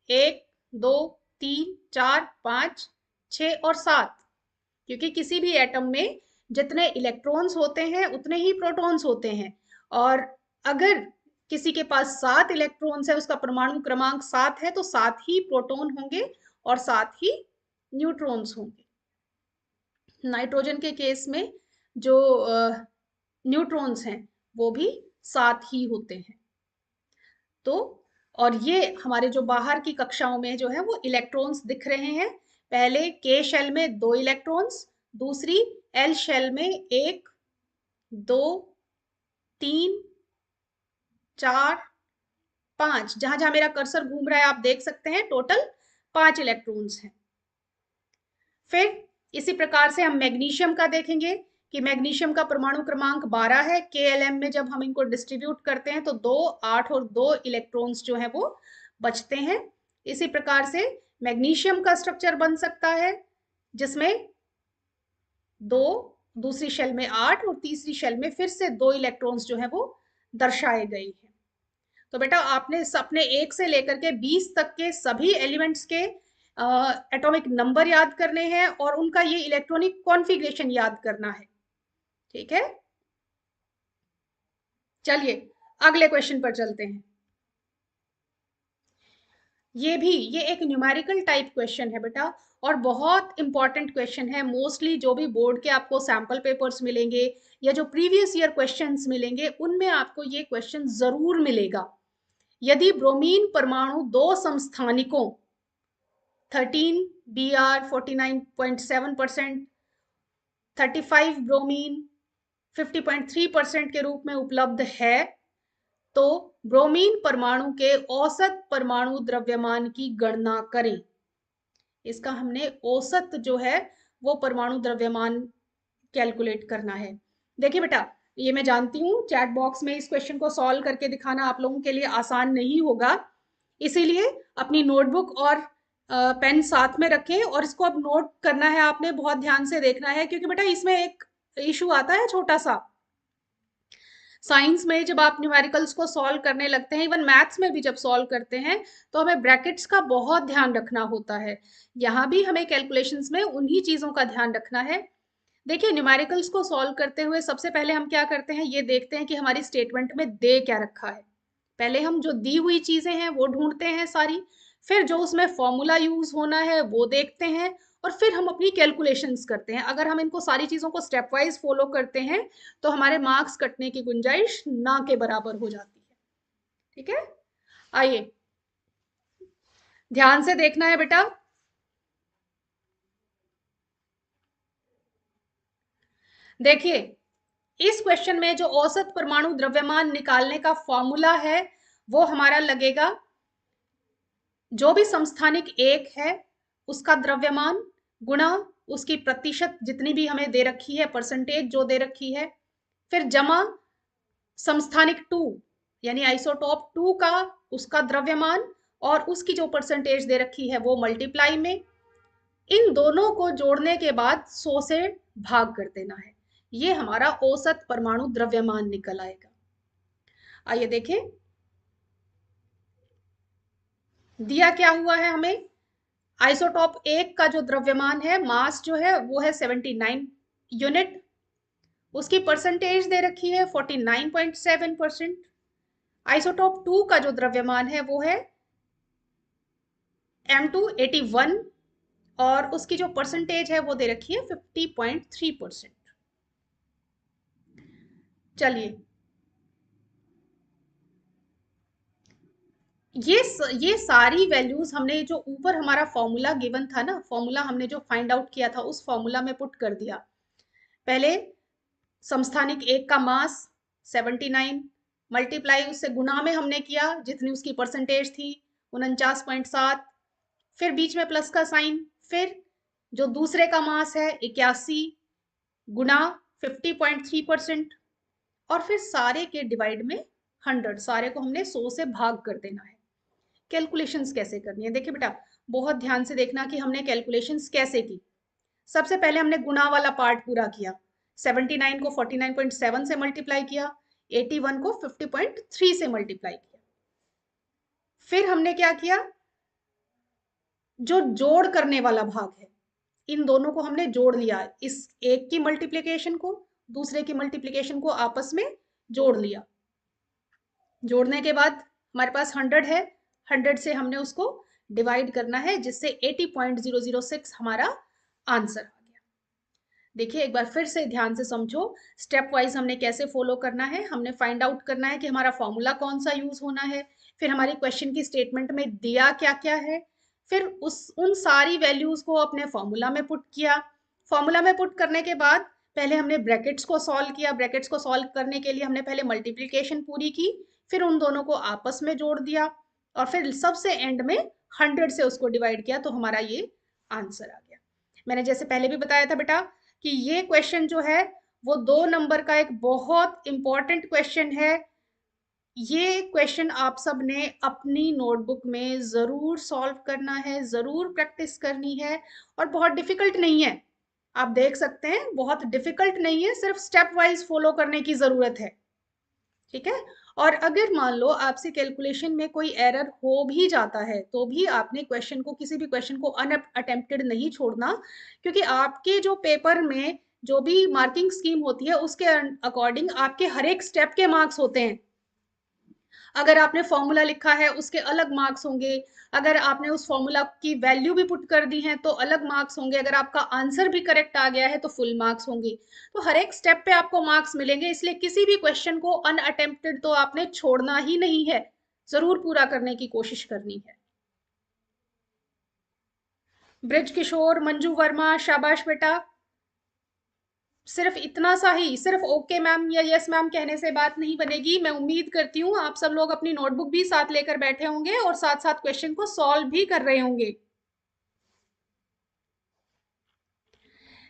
Speaker 1: 1, 2, 3, 4, 5, 6 और 7। क्योंकि किसी भी एटम में जितने इलेक्ट्रॉन्स होते हैं उतने ही प्रोटॉन्स होते हैं। और अगर किसी के पास 7 इलेक्ट्रॉन्स है, उसका परमाणु क्रमांक 7 है, तो 7 ही प्रोटॉन होंगे और 7 ही न्यूट्रॉन्स होंगे। नाइट्रोजन के केस में जो न्यूट्रॉन्स हैं वो भी 7 ही होते हैं। तो और ये हमारे जो बाहर की कक्षाओं में जो है वो इलेक्ट्रॉन्स दिख रहे हैं। पहले के शेल में 2 इलेक्ट्रॉन्स, दूसरी एल शेल में 1, 2, 3, 4, 5। जहां जहां मेरा कर्सर घूम रहा है आप देख सकते हैं टोटल 5 इलेक्ट्रॉन्स हैं। फिर इसी प्रकार से हम मैग्नीशियम का देखेंगे कि मैग्नीशियम का परमाणु क्रमांक 12 है। KLM में जब हम इनको डिस्ट्रीब्यूट करते हैं तो 2, 8 और 2 इलेक्ट्रॉन्स जो है वो बचते हैं। इसी प्रकार से मैग्नीशियम का स्ट्रक्चर बन सकता है जिसमें 2, दूसरी शेल में 8 और तीसरी शेल में फिर से 2 इलेक्ट्रॉन्स जो है वो दर्शाए गए हैं। तो बेटा आपने अपने 1 से लेकर के 20 तक के सभी एलिमेंट्स के एटॉमिक नंबर याद करने हैं और उनका ये इलेक्ट्रॉनिक कॉन्फ़िगरेशन याद करना है। ठीक है, चलिए अगले क्वेश्चन पर चलते हैं। ये एक न्यूमेरिकल टाइप क्वेश्चन है बेटा और बहुत इंपॉर्टेंट क्वेश्चन है। मोस्टली जो भी बोर्ड के आपको सैंपल पेपर्स मिलेंगे या जो प्रीवियस ईयर क्वेश्चंस मिलेंगे उनमें आपको ये क्वेश्चन जरूर मिलेगा। यदि ब्रोमीन परमाणु 2 समस्थानिकों 13 Br 49.7%, 35 ब्रोमीन 50.3% के रूप में उपलब्ध है, तो ब्रोमीन परमाणु के औसत परमाणु द्रव्यमान की गणना करें। इसका हमने औसत जो है वो परमाणु द्रव्यमान कैलकुलेट करना है। देखिए बेटा, ये मैं जानती हूँ चैट बॉक्स में इस क्वेश्चन को सॉल्व करके दिखाना आप लोगों के लिए आसान नहीं होगा, इसीलिए अपनी नोटबुक और पेन साथ में रखें और इसको अब नोट करना है आपने, बहुत ध्यान से देखना है। क्योंकि बेटा इसमें एक इशू आता है छोटा सा। साइंस में जब आप न्यूमेरिकल्स को सॉल्व करने लगते हैं, इवन मैथ्स में भी जब सॉल्व करते हैं, तो हमें ब्रैकेट्स का बहुत ध्यान रखना होता है। यहाँ भी हमें कैलकुलेशंस में उन्हीं चीज़ों का ध्यान रखना है। देखिए न्यूमेरिकल्स को सॉल्व करते हुए सबसे पहले हम क्या करते हैं, ये देखते हैं कि हमारी स्टेटमेंट में दे क्या रखा है। पहले हम जो दी हुई चीज़ें हैं वो ढूंढते हैं सारी, फिर जो उसमें फॉर्मूला यूज होना है वो देखते हैं और फिर हम अपनी कैलकुलेशंस करते हैं। अगर हम इनको सारी चीज़ों को स्टेप वाइज फॉलो करते हैं तो हमारे मार्क्स कटने की गुंजाइश ना के बराबर हो जाती है। ठीक है, आइए ध्यान से देखना है बेटा। देखिए इस क्वेश्चन में जो औसत परमाणु द्रव्यमान निकालने का फॉर्मूला है वो हमारा लगेगा जो भी समस्थानिक एक है उसका द्रव्यमान गुणा उसकी प्रतिशत जितनी भी हमें दे रखी है, परसेंटेज जो दे रखी है, फिर जमा समस्थानिक टू यानी आइसोटोप टू का उसका द्रव्यमान और उसकी जो परसेंटेज दे रखी है वो मल्टीप्लाई में, इन दोनों को जोड़ने के बाद 100 से भाग कर देना है। ये हमारा औसत परमाणु द्रव्यमान निकल आएगा। आइए देखें दिया क्या हुआ है हमें। आइसोटॉप एक का जो द्रव्यमान है, मास जो है वो है 79 यूनिट, उसकी परसेंटेज दे रखी है 49.7%। आइसोटॉप टू का जो द्रव्यमान है वो है M2 81 और उसकी जो परसेंटेज है वो दे रखी है 50.3%। चलिए ये सारी वैल्यूज हमने जो ऊपर हमारा फॉर्मूला गिवन था ना, फॉर्मूला हमने जो फाइंड आउट किया था उस फॉर्मूला में पुट कर दिया। पहले समस्थानिक एक का मास 79 मल्टीप्लाई उससे गुणा में हमने किया जितनी उसकी परसेंटेज थी 49.7, फिर बीच में प्लस का साइन, फिर जो दूसरे का मास है 81 गुणा 50.3% और फिर सारे के डिवाइड में 100, सारे को हमने 100 से भाग कर देना है। कैलकुलेशंस कैसे करनी है देखिए बेटा, बहुत ध्यान से देखना कि हमने कैलकुलेशंस कैसे की। सबसे पहले हमने गुणा वाला पार्ट पूरा किया, 79 को 49.7 से मल्टीप्लाई किया, 81 को 50.3 से मल्टीप्लाई किया। फिर हमने क्या किया, जो जोड़ करने वाला भाग है इन दोनों को हमने जोड़ लिया, इस एक की मल्टीप्लिकेशन को दूसरे की मल्टीप्लिकेशन को आपस में जोड़ लिया। जोड़ने के बाद हमारे पास 100 है, 100 से हमने उसको डिवाइड करना है जिससे 80.006 हमारा आंसर आ गया। देखिए एक बार फिर से ध्यान से समझो, स्टेप वाइज हमने कैसे फॉलो करना है। हमने फाइंड आउट करना है कि हमारा फॉर्मूला कौन सा यूज होना है, फिर हमारी क्वेश्चन की स्टेटमेंट में दिया क्या क्या है, फिर उन सारी वैल्यूज को अपने फॉर्मूला में पुट किया। फॉर्मूला में पुट करने के बाद पहले हमने ब्रैकेट्स को सॉल्व किया, ब्रैकेट्स को सॉल्व करने के लिए हमने पहले मल्टीप्लीकेशन पूरी की, फिर उन दोनों को आपस में जोड़ दिया और फिर सबसे एंड में 100 से उसको डिवाइड किया, तो हमारा ये आंसर आ गया। मैंने जैसे पहले भी बताया था बेटा कि ये क्वेश्चन जो है वो 2 नंबर का एक बहुत इंपॉर्टेंट क्वेश्चन है। ये क्वेश्चन आप सब ने अपनी नोटबुक में जरूर सॉल्व करना है, जरूर प्रैक्टिस करनी है और बहुत डिफिकल्ट नहीं है। आप देख सकते हैं बहुत डिफिकल्ट नहीं है, सिर्फ स्टेप वाइज फॉलो करने की जरूरत है। ठीक है। और अगर मान लो आपसे कैलकुलेशन में कोई एरर हो भी जाता है तो भी आपने क्वेश्चन को, किसी भी क्वेश्चन को अनअटेम्प्टेड नहीं छोड़ना, क्योंकि आपके जो पेपर में जो भी मार्किंग स्कीम होती है उसके अकॉर्डिंग आपके हर एक स्टेप के मार्क्स होते हैं। अगर आपने फॉर्मूला लिखा है उसके अलग मार्क्स होंगे, अगर आपने उस फॉर्मूला की वैल्यू भी पुट कर दी है तो अलग मार्क्स होंगे, अगर आपका आंसर भी करेक्ट आ गया है तो फुल मार्क्स होंगे। तो हर एक स्टेप पे आपको मार्क्स मिलेंगे, इसलिए किसी भी क्वेश्चन को अनअटेम्प्टेड तो आपने छोड़ना ही नहीं है, जरूर पूरा करने की कोशिश करनी है। ब्रिज किशोर, मंजू वर्मा, शाबाश बेटा। सिर्फ इतना सा ही, सिर्फ ओके मैम या यस मैम कहने से बात नहीं बनेगी। मैं उम्मीद करती हूँ आप सब लोग अपनी नोटबुक भी साथ लेकर बैठे होंगे और साथ साथ क्वेश्चन को सॉल्व भी कर रहे होंगे।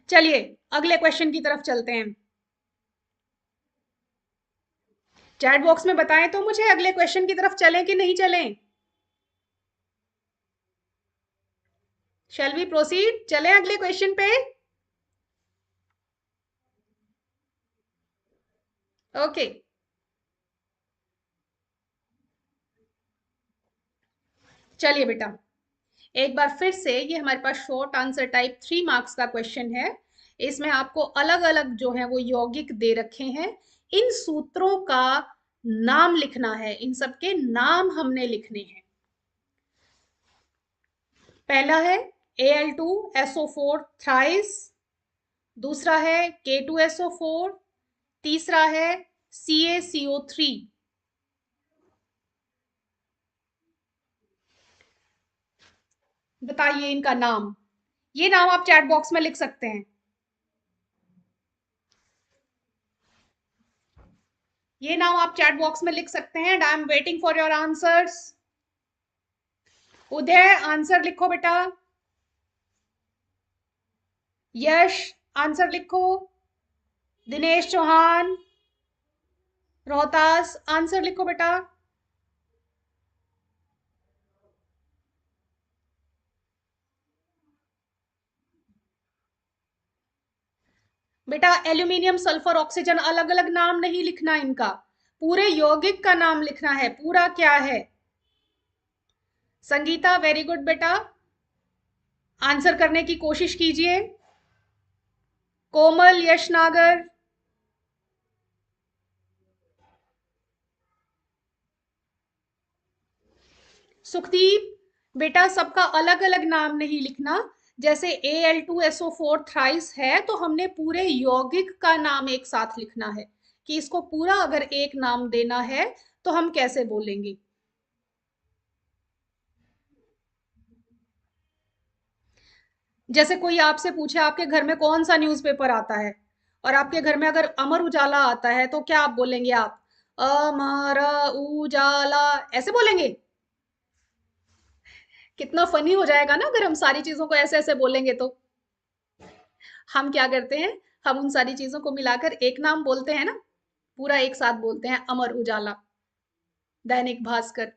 Speaker 1: चलिए अगले क्वेश्चन की तरफ चलते हैं। चैट बॉक्स में बताएं तो मुझे अगले क्वेश्चन की तरफ चलें कि नहीं चलें। शैल वी प्रोसीड, चलें अगले क्वेश्चन पे। ओके चलिए बेटा, एक बार फिर से ये हमारे पास शॉर्ट आंसर टाइप 3 मार्क्स का क्वेश्चन है। इसमें आपको अलग अलग जो है वो यौगिक दे रखे हैं, इन सूत्रों का नाम लिखना है, इन सबके नाम हमने लिखने हैं। पहला है Al2SO4 थ्राइस, दूसरा है K2SO4, तीसरा है CaCO3। बताइए इनका नाम। ये नाम आप चैट बॉक्स में लिख सकते हैं। ये नाम आप चैट बॉक्स में लिख सकते हैं and I am waiting for your answers. Uday answer लिखो बेटा। यश आंसर लिखो। दिनेश चौहान, रोहतास आंसर लिखो बेटा। बेटा एल्यूमिनियम सल्फर ऑक्सीजन अलग अलग नाम नहीं लिखना इनका, पूरे यौगिक का नाम लिखना है, पूरा क्या है। संगीता वेरी गुड बेटा, आंसर करने की कोशिश कीजिए। कोमल यशनागर, सुखदीप, बेटा सबका अलग अलग नाम नहीं लिखना। जैसे Al2SO4 थ्राइस है तो हमने पूरे यौगिक का नाम एक साथ लिखना है, कि इसको पूरा अगर एक नाम देना है तो हम कैसे बोलेंगे। जैसे कोई आपसे पूछे आपके घर में कौन सा न्यूज़पेपर आता है, और आपके घर में अगर अमर उजाला आता है तो क्या आप बोलेंगे, आप अमर उजाला ऐसे बोलेंगे। कितना फनी हो जाएगा ना अगर हम सारी चीजों को ऐसे ऐसे बोलेंगे तो। हम क्या करते हैं, हम उन सारी चीजों को मिलाकर एक नाम बोलते हैं ना, पूरा एक साथ बोलते हैं अमर उजाला, दैनिक भास्कर।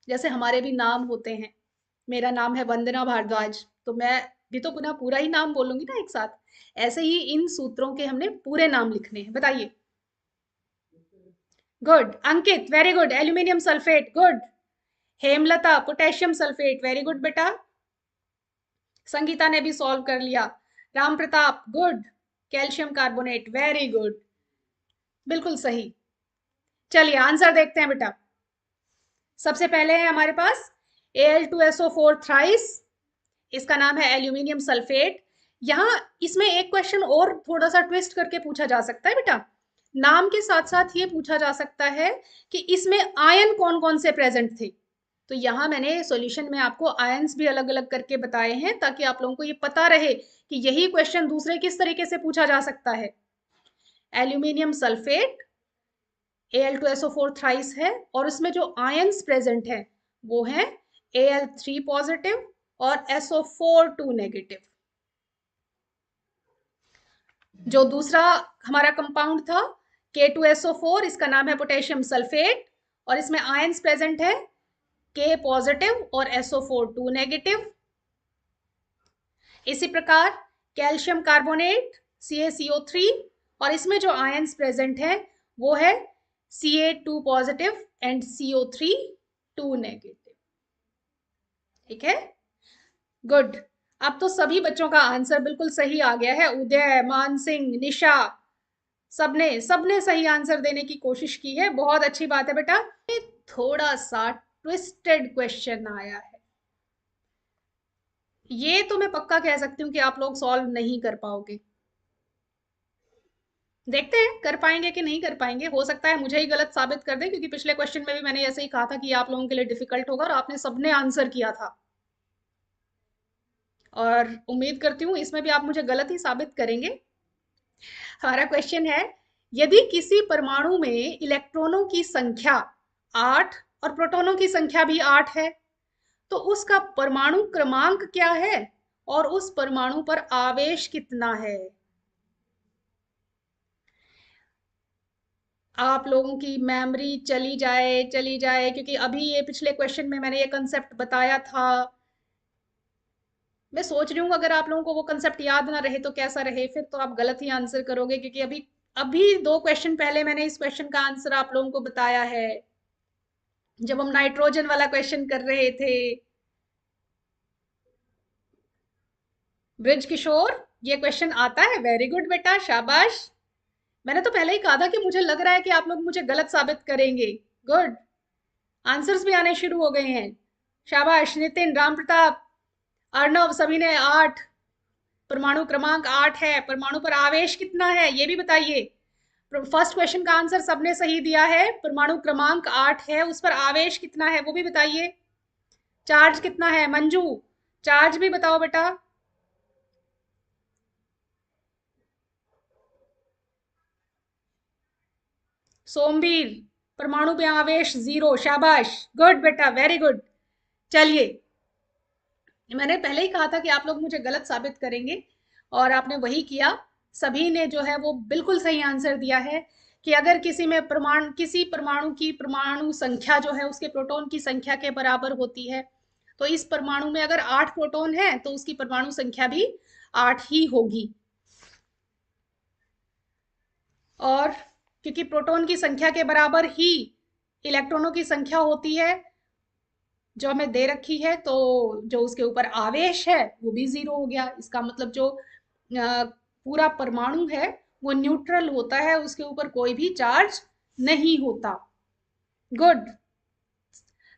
Speaker 1: जैसे हमारे भी नाम होते हैं, मेरा नाम है वंदना भारद्वाज, तो मैं भी तो पुनः पूरा ही नाम बोलूंगी ना एक साथ। ऐसे ही इन सूत्रों के हमने पूरे नाम लिखने हैं, बताइए। Good Ankit very good, aluminium sulphate good. Hemlata potassium sulphate very good बेटा। संगीता ने भी सॉल्व कर लिया। Ram Pratap good, calcium carbonate very good, बिल्कुल सही। चलिए आंसर देखते हैं बेटा। सबसे पहले है हमारे पास Al2SO4 थ्राइस, इसका नाम है एल्यूमिनियम सल्फेट। यहाँ इसमें एक क्वेश्चन और थोड़ा सा ट्विस्ट करके पूछा जा सकता है बेटा, नाम के साथ साथ ये पूछा जा सकता है कि इसमें आयन कौन कौन से प्रेजेंट थे। तो यहाँ मैंने सॉल्यूशन में आपको आयंस भी अलग अलग करके बताए हैं, ताकि आप लोगों को ये पता रहे कि यही क्वेश्चन दूसरे किस तरीके से पूछा जा सकता है। एल्यूमिनियम सल्फेट Al2SO4 थ्राइस है, और उसमें जो आयंस प्रेजेंट है वो है Al3 पॉजिटिव और SO4 2 नेगेटिव। जो दूसरा हमारा कंपाउंड था K2SO4, इसका नाम है पोटेशियम सल्फेट, और इसमें आयंस प्रेजेंट है K पॉजिटिव और SO4 2 नेगेटिव। इसी प्रकार कैल्शियम कार्बोनेट CaCO3, और इसमें जो आयंस प्रेजेंट है वो है Ca2 positive and CO3 2 negative. ठीक है, गुड। अब तो सभी बच्चों का आंसर बिल्कुल सही आ गया है, उदय, मानसिंह, निशा, सबने सबने सही आंसर देने की कोशिश की है, बहुत अच्छी बात है बेटा। थोड़ा सा ट्विस्टेड क्वेश्चन आया है, ये तो मैं पक्का कह सकती हूँ कि आप लोग सॉल्व नहीं कर पाओगे। देखते हैं कर पाएंगे कि नहीं कर पाएंगे, हो सकता है मुझे ही गलत साबित कर दे, क्योंकि पिछले क्वेश्चन में भी मैंने ऐसे ही कहा था कि आप लोगों के लिए डिफिकल्ट होगा, और आपने सबने आंसर किया था। और उम्मीद करती हूँ इसमें भी आप मुझे गलत ही साबित करेंगे। हमारा क्वेश्चन है, यदि किसी परमाणु में इलेक्ट्रॉनों की संख्या 8 और प्रोटॉनों की संख्या भी 8 है, तो उसका परमाणु क्रमांक क्या है और उस परमाणु पर आवेश कितना है। आप लोगों की मेमोरी चली जाए चली जाए, क्योंकि अभी ये पिछले क्वेश्चन में मैंने ये कंसेप्ट बताया था। मैं सोच रही हूँ अगर आप लोगों को वो कंसेप्ट याद ना रहे तो कैसा रहे, फिर तो आप गलत ही आंसर करोगे, क्योंकि अभी अभी 2 क्वेश्चन पहले मैंने इस क्वेश्चन का आंसर आप लोगों को बताया है, जब हम नाइट्रोजन वाला क्वेश्चन कर रहे थे। ब्रिज किशोर, ये क्वेश्चन आता है, वेरी गुड बेटा, शाबाश। मैंने तो पहले ही कहा था कि मुझे लग रहा है कि आप लोग मुझे गलत साबित करेंगे। गुड, आंसर्स भी आने शुरू हो गए हैं, शाबाश। नितिन, राम प्रताप, अर्णव, सभी ने 8, परमाणु क्रमांक 8 है, परमाणु पर आवेश कितना है ये भी बताइए। फर्स्ट क्वेश्चन का आंसर सबने सही दिया है, परमाणु क्रमांक 8 है, उस पर आवेश कितना है वो भी बताइए। चार्ज कितना है, मंजू चार्ज भी बताओ बेटा। सोमवीर, परमाणु पे आवेश 0, शाबाश, गुड बेटा, वेरी गुड। चलिए मैंने पहले ही कहा था कि आप लोग मुझे गलत साबित करेंगे और आपने वही किया। सभी ने जो है वो बिल्कुल सही आंसर दिया है कि अगर किसी परमाणु की परमाणु संख्या जो है उसके प्रोटॉन की संख्या के बराबर होती है, तो इस परमाणु में अगर 8 प्रोटॉन है तो उसकी परमाणु संख्या भी 8 ही होगी। और क्योंकि प्रोटॉन की संख्या के बराबर ही इलेक्ट्रॉनों की संख्या होती है जो हमें दे रखी है, तो जो उसके ऊपर आवेश है वो भी जीरो हो गया। इसका मतलब जो पूरा परमाणु है वो न्यूट्रल होता है, उसके ऊपर कोई भी चार्ज नहीं होता। गुड।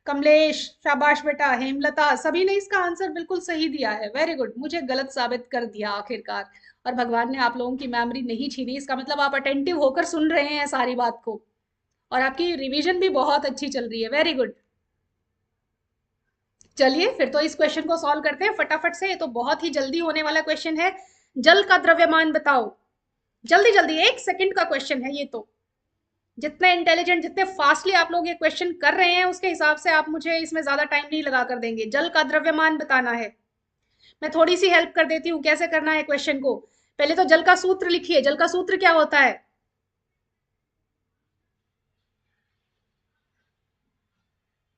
Speaker 1: कमलेश, शाबाश बेटा। हेमलता, सभी ने इसका आंसर बिल्कुल सही दिया है। वेरी गुड, मुझे गलत साबित कर दिया आखिरकार। और भगवान ने आप लोगों की मेमोरी नहीं छीनी, इसका मतलब आप अटेंटिव होकर सुन रहे हैं सारी बात को, और आपकी रिवीजन भी बहुत अच्छी चल रही है। Very good. चलिए फिर तो इस क्वेश्चन को सॉल्व करते हैं फटाफट से। ये तो बहुत ही जल्दी होने वाला क्वेश्चन है। जल का द्रव्यमान बताओ। जल्दी जल्दी, 1 सेकंड का क्वेश्चन है ये तो। जितने इंटेलिजेंट, जितने फास्टली आप लोग ये क्वेश्चन कर रहे हैं उसके हिसाब से आप मुझे इसमें ज्यादा टाइम नहीं लगा कर देंगे। जल का द्रव्यमान बताना है। मैं थोड़ी सी हेल्प कर देती हूँ कैसे करना है क्वेश्चन को। पहले तो जल का सूत्र लिखिए। जल का सूत्र क्या होता है?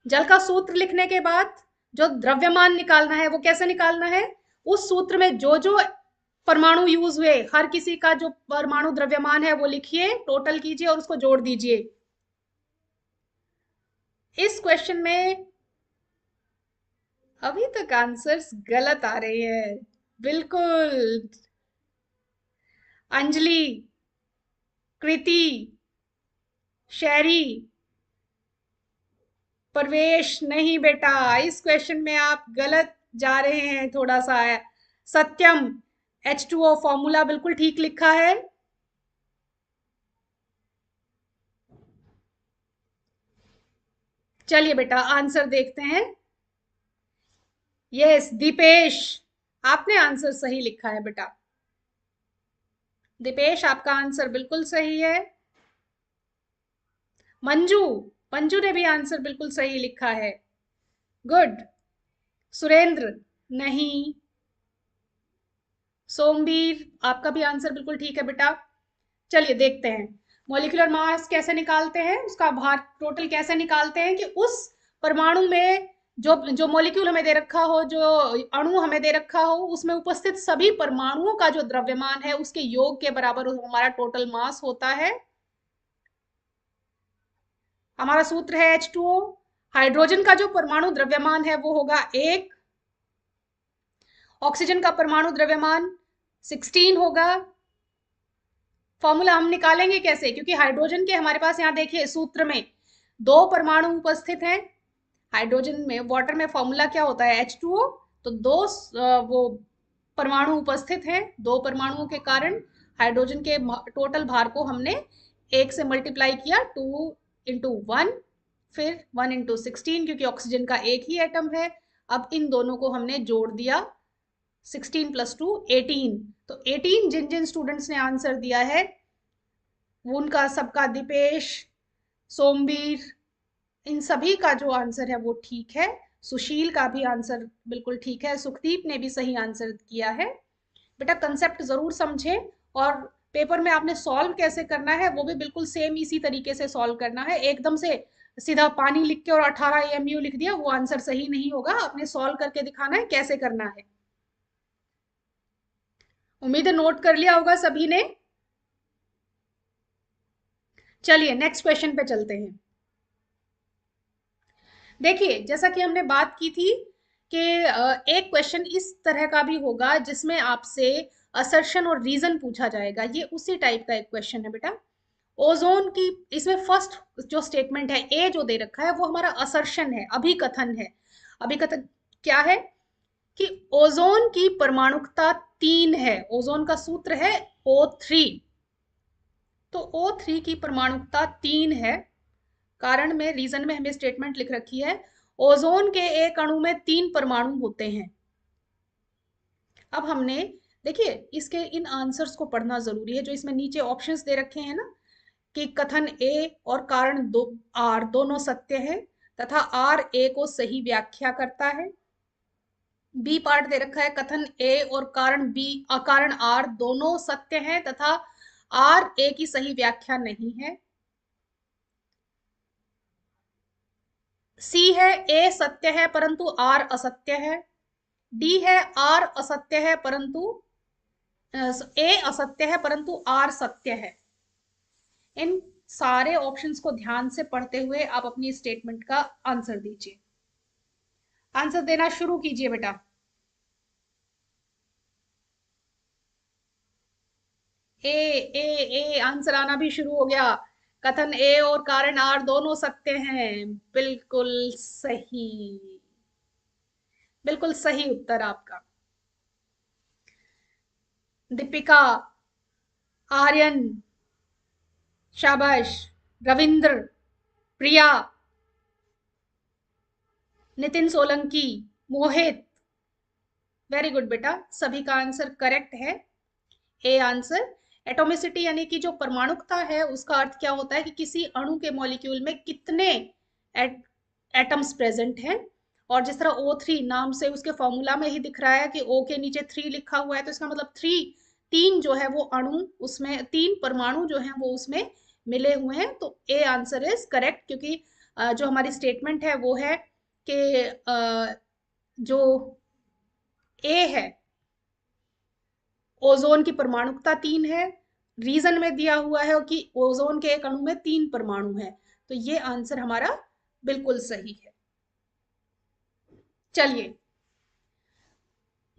Speaker 1: जल का सूत्र लिखने के बाद जो द्रव्यमान निकालना है वो कैसे निकालना है? उस सूत्र में जो जो परमाणु यूज हुए हर किसी का जो परमाणु द्रव्यमान है वो लिखिए, टोटल कीजिए और उसको जोड़ दीजिए। इस क्वेश्चन में अभी तक आंसर्स गलत आ रहे हैं। बिल्कुल। अंजलि, कृति, शहरी, प्रवेश, नहीं बेटा, इस क्वेश्चन में आप गलत जा रहे हैं थोड़ा सा। सत्यम, H2O फॉर्मूला बिल्कुल ठीक लिखा है। चलिए बेटा आंसर देखते हैं। यस दीपेश, आपने आंसर सही लिखा है बेटा। दीपेश, आपका आंसर बिल्कुल सही है। मंजू, मंजू ने भी आंसर बिल्कुल सही लिखा है। गुड। सुरेंद्र, नहीं। सोमवीर, आपका भी आंसर बिल्कुल ठीक है बेटा। चलिए देखते हैं मॉलिक्यूलर मास कैसे निकालते हैं, उसका भार टोटल कैसे निकालते हैं कि उस परमाणु में जो जो मॉलिक्यूल हमें दे रखा हो, जो अणु हमें दे रखा हो, उसमें उपस्थित सभी परमाणुओं का जो द्रव्यमान है उसके योग के बराबर हमारा टोटल मास होता है। हमारा सूत्र है H2O। हाइड्रोजन का जो परमाणु द्रव्यमान है वो होगा 1। ऑक्सीजन का परमाणु द्रव्यमान 16 होगा। फॉर्मूला हम निकालेंगे कैसे, क्योंकि हाइड्रोजन के हमारे पास यहाँ देखिए सूत्र में 2 परमाणु उपस्थित हैं। हाइड्रोजन में, वाटर में फॉर्मूला क्या होता है? H2O। तो दो वो परमाणु उपस्थित हैं। 2 परमाणुओं के कारण हाइड्रोजन के टोटल भार को हमने 1 से मल्टीप्लाई किया, 2 × 1, फिर 1 × 16, क्योंकि ऑक्सीजन का एक ही एटम है। अब इन दोनों को हमने जोड़ दिया, 16 + 2 18। तो 18 जिन जिन स्टूडेंट्स ने आंसर दिया है उनका सबका, दीपेश, सोमवीर, इन सभी का जो आंसर है वो ठीक है। सुशील का भी आंसर बिल्कुल ठीक है। सुखदीप ने भी सही आंसर किया है। बेटा कंसेप्ट जरूर समझे, और पेपर में आपने सॉल्व कैसे करना है वो भी बिल्कुल सेम इसी तरीके से सॉल्व करना है। एकदम से सीधा पानी लिख के और 18 AMU लिख दिया वो आंसर सही नहीं होगा। आपने सॉल्व करके दिखाना है कैसे करना है। उम्मीद है नोट कर लिया होगा सभी ने। चलिए नेक्स्ट क्वेश्चन पे चलते हैं। देखिए जैसा कि हमने बात की थी कि एक क्वेश्चन इस तरह का भी होगा जिसमें आपसे असर्शन और रीजन पूछा जाएगा। ये उसी टाइप का एक क्वेश्चन है बेटा। ओजोन की, इसमें फर्स्ट जो स्टेटमेंट है ए जो दे रखा है वो हमारा असर्शन है, अभिकथन है। अभिकथन क्या है कि ओजोन की परमाणुकता 3 है। ओजोन का सूत्र है O3। तो O3 की परमाणुकता 3 है। कारण में, रीजन में हमें स्टेटमेंट लिख रखी है ओजोन के एक अणु में 3 परमाणु होते हैं। अब हमने, देखिए इसके इन आंसर्स को पढ़ना जरूरी है। जो इसमें नीचे ऑप्शंस दे रखे हैं ना कि कथन ए और कारण दो आर दोनों सत्य है तथा आर ए को सही व्याख्या करता है, बी पार्ट दे रखा है, कथन ए और कारण बी, कारण आर दोनों सत्य हैं तथा आर ए की सही व्याख्या नहीं है। सी है ए सत्य है परंतु आर असत्य है। डी है आर असत्य है परंतु ए असत्य है परंतु आर सत्य है। इन सारे ऑप्शंस को ध्यान से पढ़ते हुए आप अपनी स्टेटमेंट का आंसर दीजिए। आंसर देना शुरू कीजिए बेटा। ए ए ए आंसर आना भी शुरू हो गया। कथन ए और कारण आर दोनों सत्य हैं। बिल्कुल सही, बिल्कुल सही उत्तर आपका। दीपिका, आर्यन, शाबाश, रविंद्र, प्रिया, नितिन सोलंकी, मोहित, वेरी गुड बेटा, सभी का आंसर करेक्ट है। A answer. एटोमिसिटी यानी कि जो परमाणुकता है उसका अर्थ क्या होता है कि किसी अणु के मॉलिक्यूल में कितने एटम्स प्रेजेंट हैं। और जिस तरह O3 नाम से उसके फॉर्मूला में ही दिख रहा है कि O के नीचे 3 लिखा हुआ है, तो इसका मतलब 3, तीन जो है वो अणु उसमें, तीन परमाणु जो हैं वो उसमें मिले हुए हैं। तो ए आंसर इज करेक्ट, क्योंकि जो हमारी स्टेटमेंट है वो है कि जो ए है, ओजोन की परमाणुकता 3 है। रीजन में दिया हुआ है कि ओजोन के एक अणु में 3 परमाणु है। तो ये आंसर हमारा बिल्कुल सही है। चलिए,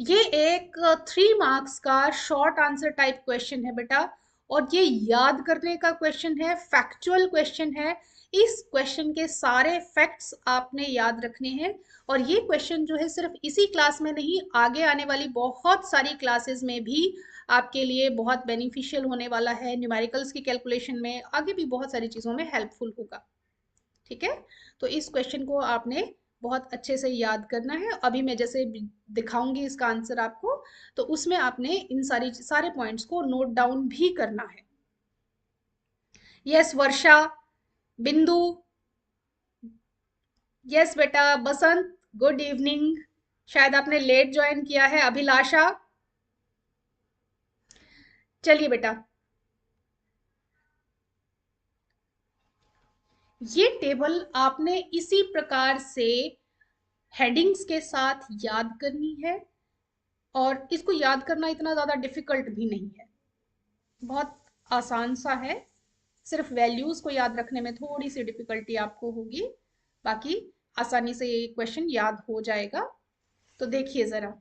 Speaker 1: ये एक 3 मार्क्स का शॉर्ट आंसर टाइप क्वेश्चन है बेटा, और ये याद करने का क्वेश्चन है, फैक्चुअल क्वेश्चन है। इस क्वेश्चन के सारे फैक्ट्स आपने याद रखने हैं। और ये क्वेश्चन जो है सिर्फ इसी क्लास में नहीं, आगे आने वाली बहुत सारी क्लासेस में भी आपके लिए बहुत बेनिफिशियल होने वाला है। न्यूमेरिकल्स की कैलकुलेशन में, आगे भी बहुत सारी चीज़ों में हेल्पफुल होगा। ठीक है, तो इस क्वेश्चन को आपने बहुत अच्छे से याद करना है। अभी मैं जैसे दिखाऊंगी इसका आंसर आपको, तो उसमें आपने इन सारे पॉइंट्स को नोट डाउन भी करना है। यस वर्षा, बिंदु, यस बेटा, बसंत, गुड इवनिंग, शायद आपने लेट ज्वाइन किया है। अभिलाषा, चलिए बेटा, ये टेबल आपने इसी प्रकार से हेडिंग्स के साथ याद करनी है। और इसको याद करना इतना ज़्यादा डिफिकल्ट भी नहीं है, बहुत आसान सा है। सिर्फ वैल्यूज को याद रखने में थोड़ी सी डिफिकल्टी आपको होगी, बाकी आसानी से ये क्वेश्चन याद हो जाएगा। तो देखिए जरा,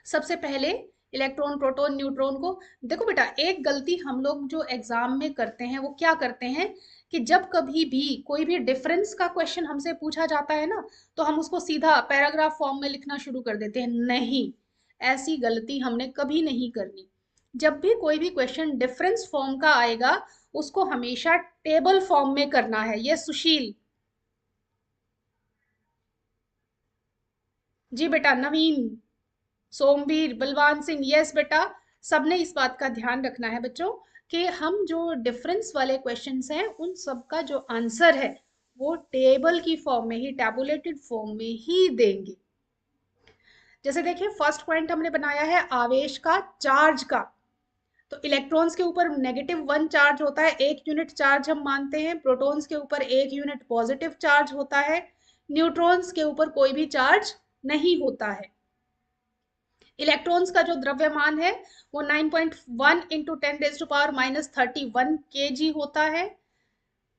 Speaker 1: सबसे पहले इलेक्ट्रॉन, प्रोटॉन, न्यूट्रॉन को देखो बेटा। एक गलती हम लोग जो एग्जाम में करते हैं वो क्या करते हैं कि जब कभी भी कोई भी डिफरेंस का क्वेश्चन हमसे पूछा जाता है ना, तो हम उसको सीधा पैराग्राफ फॉर्म में लिखना शुरू कर देते हैं। नहीं, ऐसी गलती हमने कभी नहीं करनी। जब भी कोई भी क्वेश्चन डिफरेंस फॉर्म का आएगा, उसको हमेशा टेबल फॉर्म में करना है। ये सुशील जी बेटा, नवीन, सोमवीर, बलवान सिंह, यस बेटा, सबने इस बात का ध्यान रखना है बच्चों कि हम जो डिफरेंस वाले क्वेश्चंस हैं उन सब का जो आंसर है वो टेबल की फॉर्म में ही, टैबुलेटेड फॉर्म में ही देंगे। जैसे देखिए, फर्स्ट पॉइंट हमने बनाया है आवेश का, चार्ज का। तो इलेक्ट्रॉन्स के ऊपर -1 चार्ज होता है, 1 यूनिट चार्ज हम मानते हैं। प्रोटॉन्स के ऊपर 1 यूनिट पॉजिटिव चार्ज होता है। न्यूट्रॉन्स के ऊपर कोई भी चार्ज नहीं होता है। इलेक्ट्रॉन्स का जो द्रव्यमान है वो 9.1 इंटू 10⁻31 kg होता है।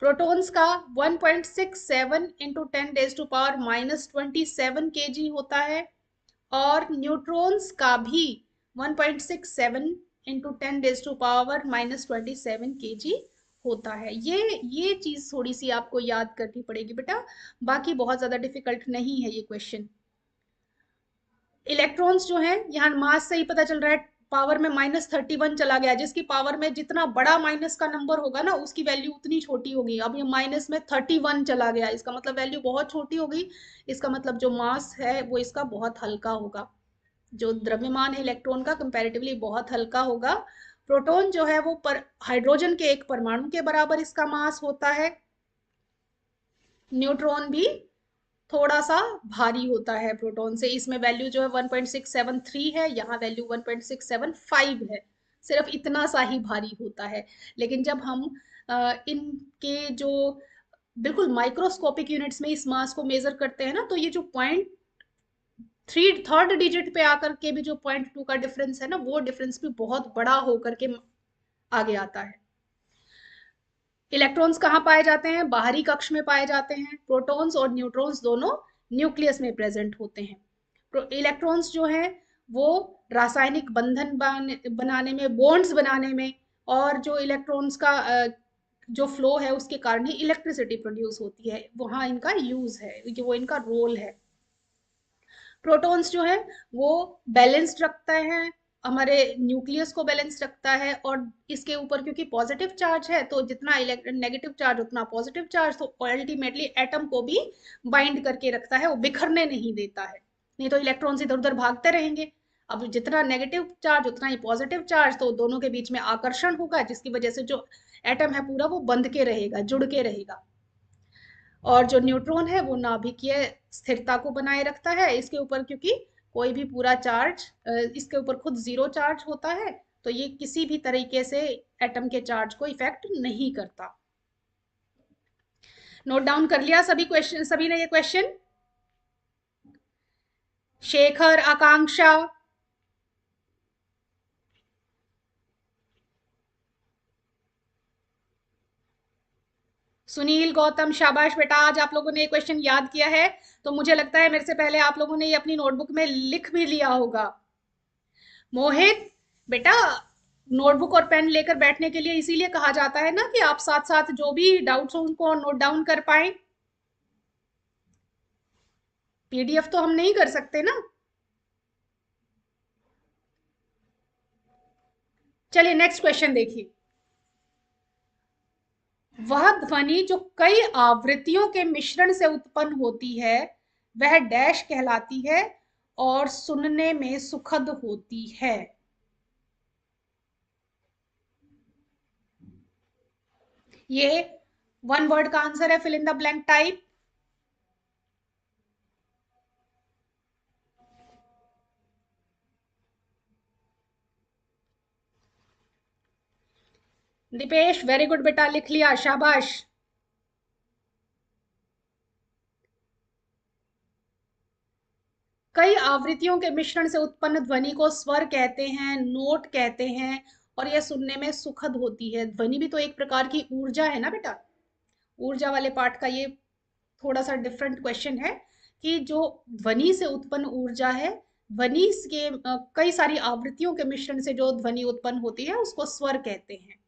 Speaker 1: प्रोटॉन्स का 1.67 इंटू 10⁻27 kg होता है। और न्यूट्रॉन्स का भी 1.67 इंटू 10⁻27 kg होता है। ये चीज थोड़ी सी आपको याद करनी पड़ेगी बेटा, बाकी बहुत ज्यादा डिफिकल्ट नहीं है ये क्वेश्चन। इलेक्ट्रॉन्स जो हैं, यहाँ मास से ही पता चल रहा है, पावर में -31 चला गया। जिसकी पावर में जितना बड़ा माइनस का नंबर होगा ना, उसकी वैल्यू उतनी छोटी होगी। अब ये माइनस में 31 चला गया, इसका मतलब वैल्यू बहुत छोटी होगी। इसका मतलब जो मास है वो इसका बहुत हल्का होगा। जो द्रव्यमान है इलेक्ट्रॉन का कंपैरेटिवली बहुत हल्का होगा। प्रोटॉन जो है वो हाइड्रोजन के एक परमाणु के बराबर इसका मास होता है। न्यूट्रॉन भी थोड़ा सा भारी होता है प्रोटॉन से। इसमें वैल्यू जो है 1.673 है, यहाँ वैल्यू 1.675 है। सिर्फ इतना सा ही भारी होता है। लेकिन जब हम इनके जो बिल्कुल माइक्रोस्कोपिक यूनिट्स में इस मास को मेजर करते हैं ना, तो ये जो पॉइंट थ्री थर्ड डिजिट पे आकर के भी जो 0.2 का डिफरेंस है ना, वो डिफरेंस भी बहुत बड़ा होकर के आगे आता है। इलेक्ट्रॉन्स कहाँ पाए जाते हैं? बाहरी कक्ष में पाए जाते हैं। प्रोटॉन्स और न्यूट्रॉन्स दोनों न्यूक्लियस में प्रेजेंट होते हैं। इलेक्ट्रॉन्स जो हैं वो रासायनिक बंधन बनाने में, बॉन्ड्स बनाने में, और जो इलेक्ट्रॉन्स का जो फ्लो है उसके कारण ही इलेक्ट्रिसिटी प्रोड्यूस होती है, वहाँ इनका यूज है, वो इनका रोल है। प्रोटॉन्स जो है वो बैलेंस्ड रखते हैं, हमारे न्यूक्लियस को बैलेंस रखता है। और इसके ऊपर क्योंकि पॉजिटिव चार्ज है, तो जितना नेगेटिव चार्ज उतना पॉजिटिव चार्ज, तो अल्टीमेटली एटम को भी बाइंड करके रखता है, वो बिखरने नहीं देता है। नहीं तो इलेक्ट्रॉन्स इधर उधर भागते रहेंगे। अब जितना नेगेटिव चार्ज उतना ही पॉजिटिव चार्ज, तो दोनों के बीच में आकर्षण होगा, जिसकी वजह से जो एटम है पूरा वो बंध के रहेगा, जुड़ के रहेगा। और जो न्यूट्रॉन है वो नाभिकीय स्थिरता को बनाए रखता है इसके ऊपर, क्योंकि कोई भी पूरा चार्ज इसके ऊपर खुद जीरो चार्ज होता है, तो ये किसी भी तरीके से एटम के चार्ज को इफेक्ट नहीं करता। नोट डाउन कर लिया सभी क्वेश्चन, सभी ने ये क्वेश्चन? शेखर, आकांक्षा, सुनील, गौतम, शाबाश बेटा, आज आप लोगों ने ये क्वेश्चन याद किया है। तो मुझे लगता है मेरे से पहले आप लोगों ने ये अपनी नोटबुक में लिख भी लिया होगा। मोहित बेटा, नोटबुक और पेन लेकर बैठने के लिए इसीलिए कहा जाता है ना, कि आप साथ साथ जो भी डाउट्स हो उनको नोट डाउन कर पाए। पीडीएफ तो हम नहीं कर सकते ना। चलिए नेक्स्ट क्वेश्चन देखिए। वह ध्वनि जो कई आवृत्तियों के मिश्रण से उत्पन्न होती है वह डैश कहलाती है और सुनने में सुखद होती है। ये वन वर्ड का आंसर है, fill in the blank type. Deepesh very good बेटा, लिख लिया, शाबाश। कई आवृत्तियों के मिश्रण से उत्पन्न ध्वनि को स्वर कहते हैं, नोट कहते हैं, और यह सुनने में सुखद होती है। ध्वनि भी तो एक प्रकार की ऊर्जा है ना बेटा। ऊर्जा वाले पार्ट का ये थोड़ा सा डिफरेंट क्वेश्चन है, कि जो ध्वनि से उत्पन्न ऊर्जा है, ध्वनि के कई सारी आवृत्तियों के मिश्रण से जो ध्वनि उत्पन्न होती है उसको स्वर कहते हैं।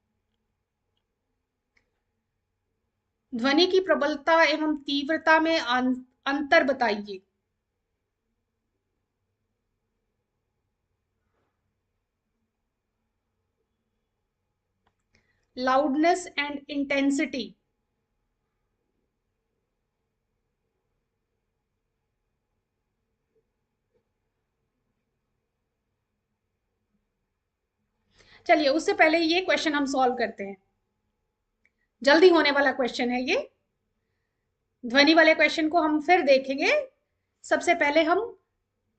Speaker 1: ध्वनि की प्रबलता एवं तीव्रता में अंतर बताइए। Loudness and intensity. चलिए उससे पहले ये क्वेश्चन हम सॉल्व करते हैं, जल्दी होने वाला क्वेश्चन है ये। ध्वनि वाले क्वेश्चन को हम फिर देखेंगे। सबसे पहले हम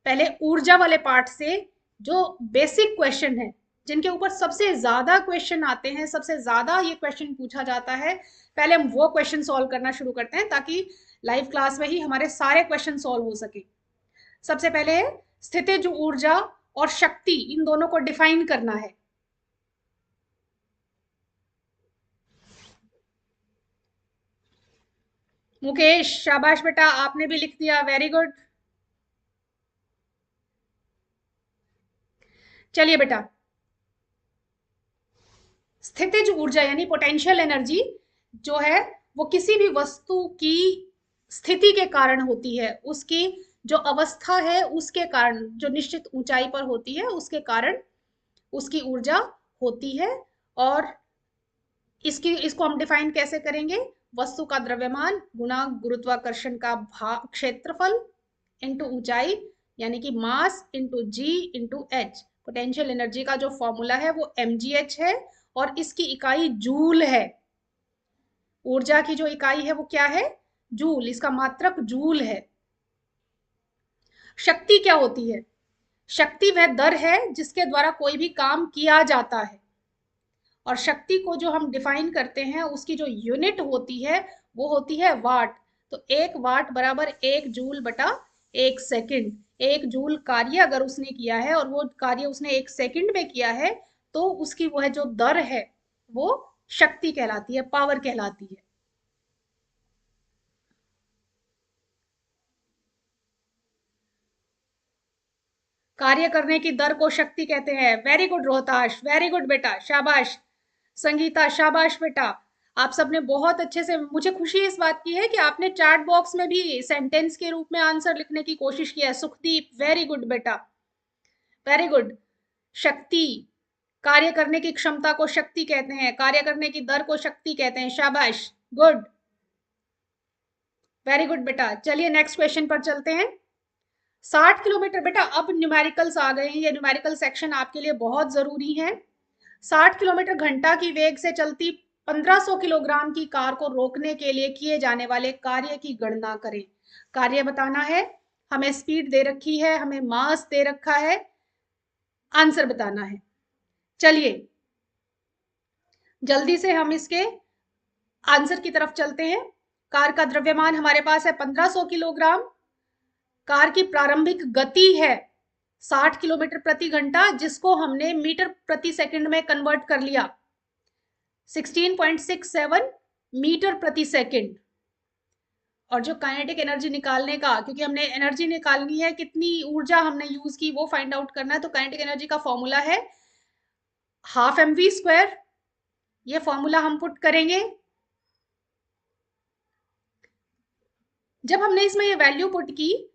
Speaker 1: पहले ऊर्जा वाले पार्ट से, जो बेसिक क्वेश्चन है, जिनके ऊपर सबसे ज्यादा क्वेश्चन आते हैं, सबसे ज्यादा ये क्वेश्चन पूछा जाता है, पहले हम वो क्वेश्चन सॉल्व करना शुरू करते हैं, ताकि लाइव क्लास में ही हमारे सारे क्वेश्चन सॉल्व हो सके। सबसे पहले स्थितिज ऊर्जा और शक्ति, इन दोनों को डिफाइन करना है। मुकेश शाबाश बेटा, आपने भी लिख दिया, वेरी गुड। चलिए बेटा, स्थितिज ऊर्जा यानी पोटेंशियल एनर्जी जो है, वो किसी भी वस्तु की स्थिति के कारण होती है, उसकी जो अवस्था है उसके कारण, जो निश्चित ऊंचाई पर होती है उसके कारण उसकी ऊर्जा होती है। और इसको हम डिफाइन कैसे करेंगे? वस्तु का द्रव्यमान गुणा गुरुत्वाकर्षण का भाग क्षेत्रफल इंटू ऊंचाई, यानी कि मास इंटू जी इंटू एच। पोटेंशियल एनर्जी का जो फॉर्मूला है वो mgh है, और इसकी इकाई जूल है। ऊर्जा की जो इकाई है वो क्या है? जूल, इसका मात्रक जूल है। शक्ति क्या होती है? शक्ति वह दर है जिसके द्वारा कोई भी काम किया जाता है, और शक्ति को जो हम डिफाइन करते हैं उसकी जो यूनिट होती है वो होती है वाट। तो एक वाट बराबर एक जूल बटा एक सेकंड। एक जूल कार्य अगर उसने किया है और वो कार्य उसने एक सेकंड में किया है, तो उसकी वह जो दर है वो शक्ति कहलाती है, पावर कहलाती है। कार्य करने की दर को शक्ति कहते हैं। Very good Rohtash, very good बेटा, शाबाश। संगीता, शाबाश बेटा। आप सबने बहुत अच्छे से, मुझे खुशी इस बात की है कि आपने चैट बॉक्स में भी सेंटेंस के रूप में आंसर लिखने की कोशिश किया है। सुखदीप, वेरी गुड बेटा, वेरी गुड। शक्ति, कार्य करने की क्षमता को शक्ति कहते हैं, कार्य करने की दर को शक्ति कहते हैं। शाबाश, गुड, वेरी गुड बेटा। चलिए नेक्स्ट क्वेश्चन पर चलते हैं। 60 किलोमीटर, बेटा अब न्यूमेरिकल्स आ गए हैं, ये न्यूमेरिकल सेक्शन आपके लिए बहुत जरूरी है। 60 किलोमीटर घंटा की वेग से चलती 1500 किलोग्राम की कार को रोकने के लिए किए जाने वाले कार्य की गणना करें। कार्य बताना है, हमें स्पीड दे रखी है, हमें मास दे रखा है, आंसर बताना है। चलिए जल्दी से हम इसके आंसर की तरफ चलते हैं। कार का द्रव्यमान हमारे पास है 1500 किलोग्राम। कार की प्रारंभिक गति है 60 किलोमीटर प्रति घंटा, जिसको हमने मीटर प्रति सेकंड में कन्वर्ट कर लिया, 16.67 मीटर प्रति सेकंड। और जो काइनेटिक एनर्जी निकालने का, क्योंकि हमने एनर्जी निकालनी है, कितनी ऊर्जा हमने यूज की वो फाइंड आउट करना है, तो काइनेटिक एनर्जी का फॉर्मूला है हाफ एम वी स्क्वायर। ये फॉर्मूला हम पुट करेंगे। जब हमने इसमें ये वैल्यू पुट की,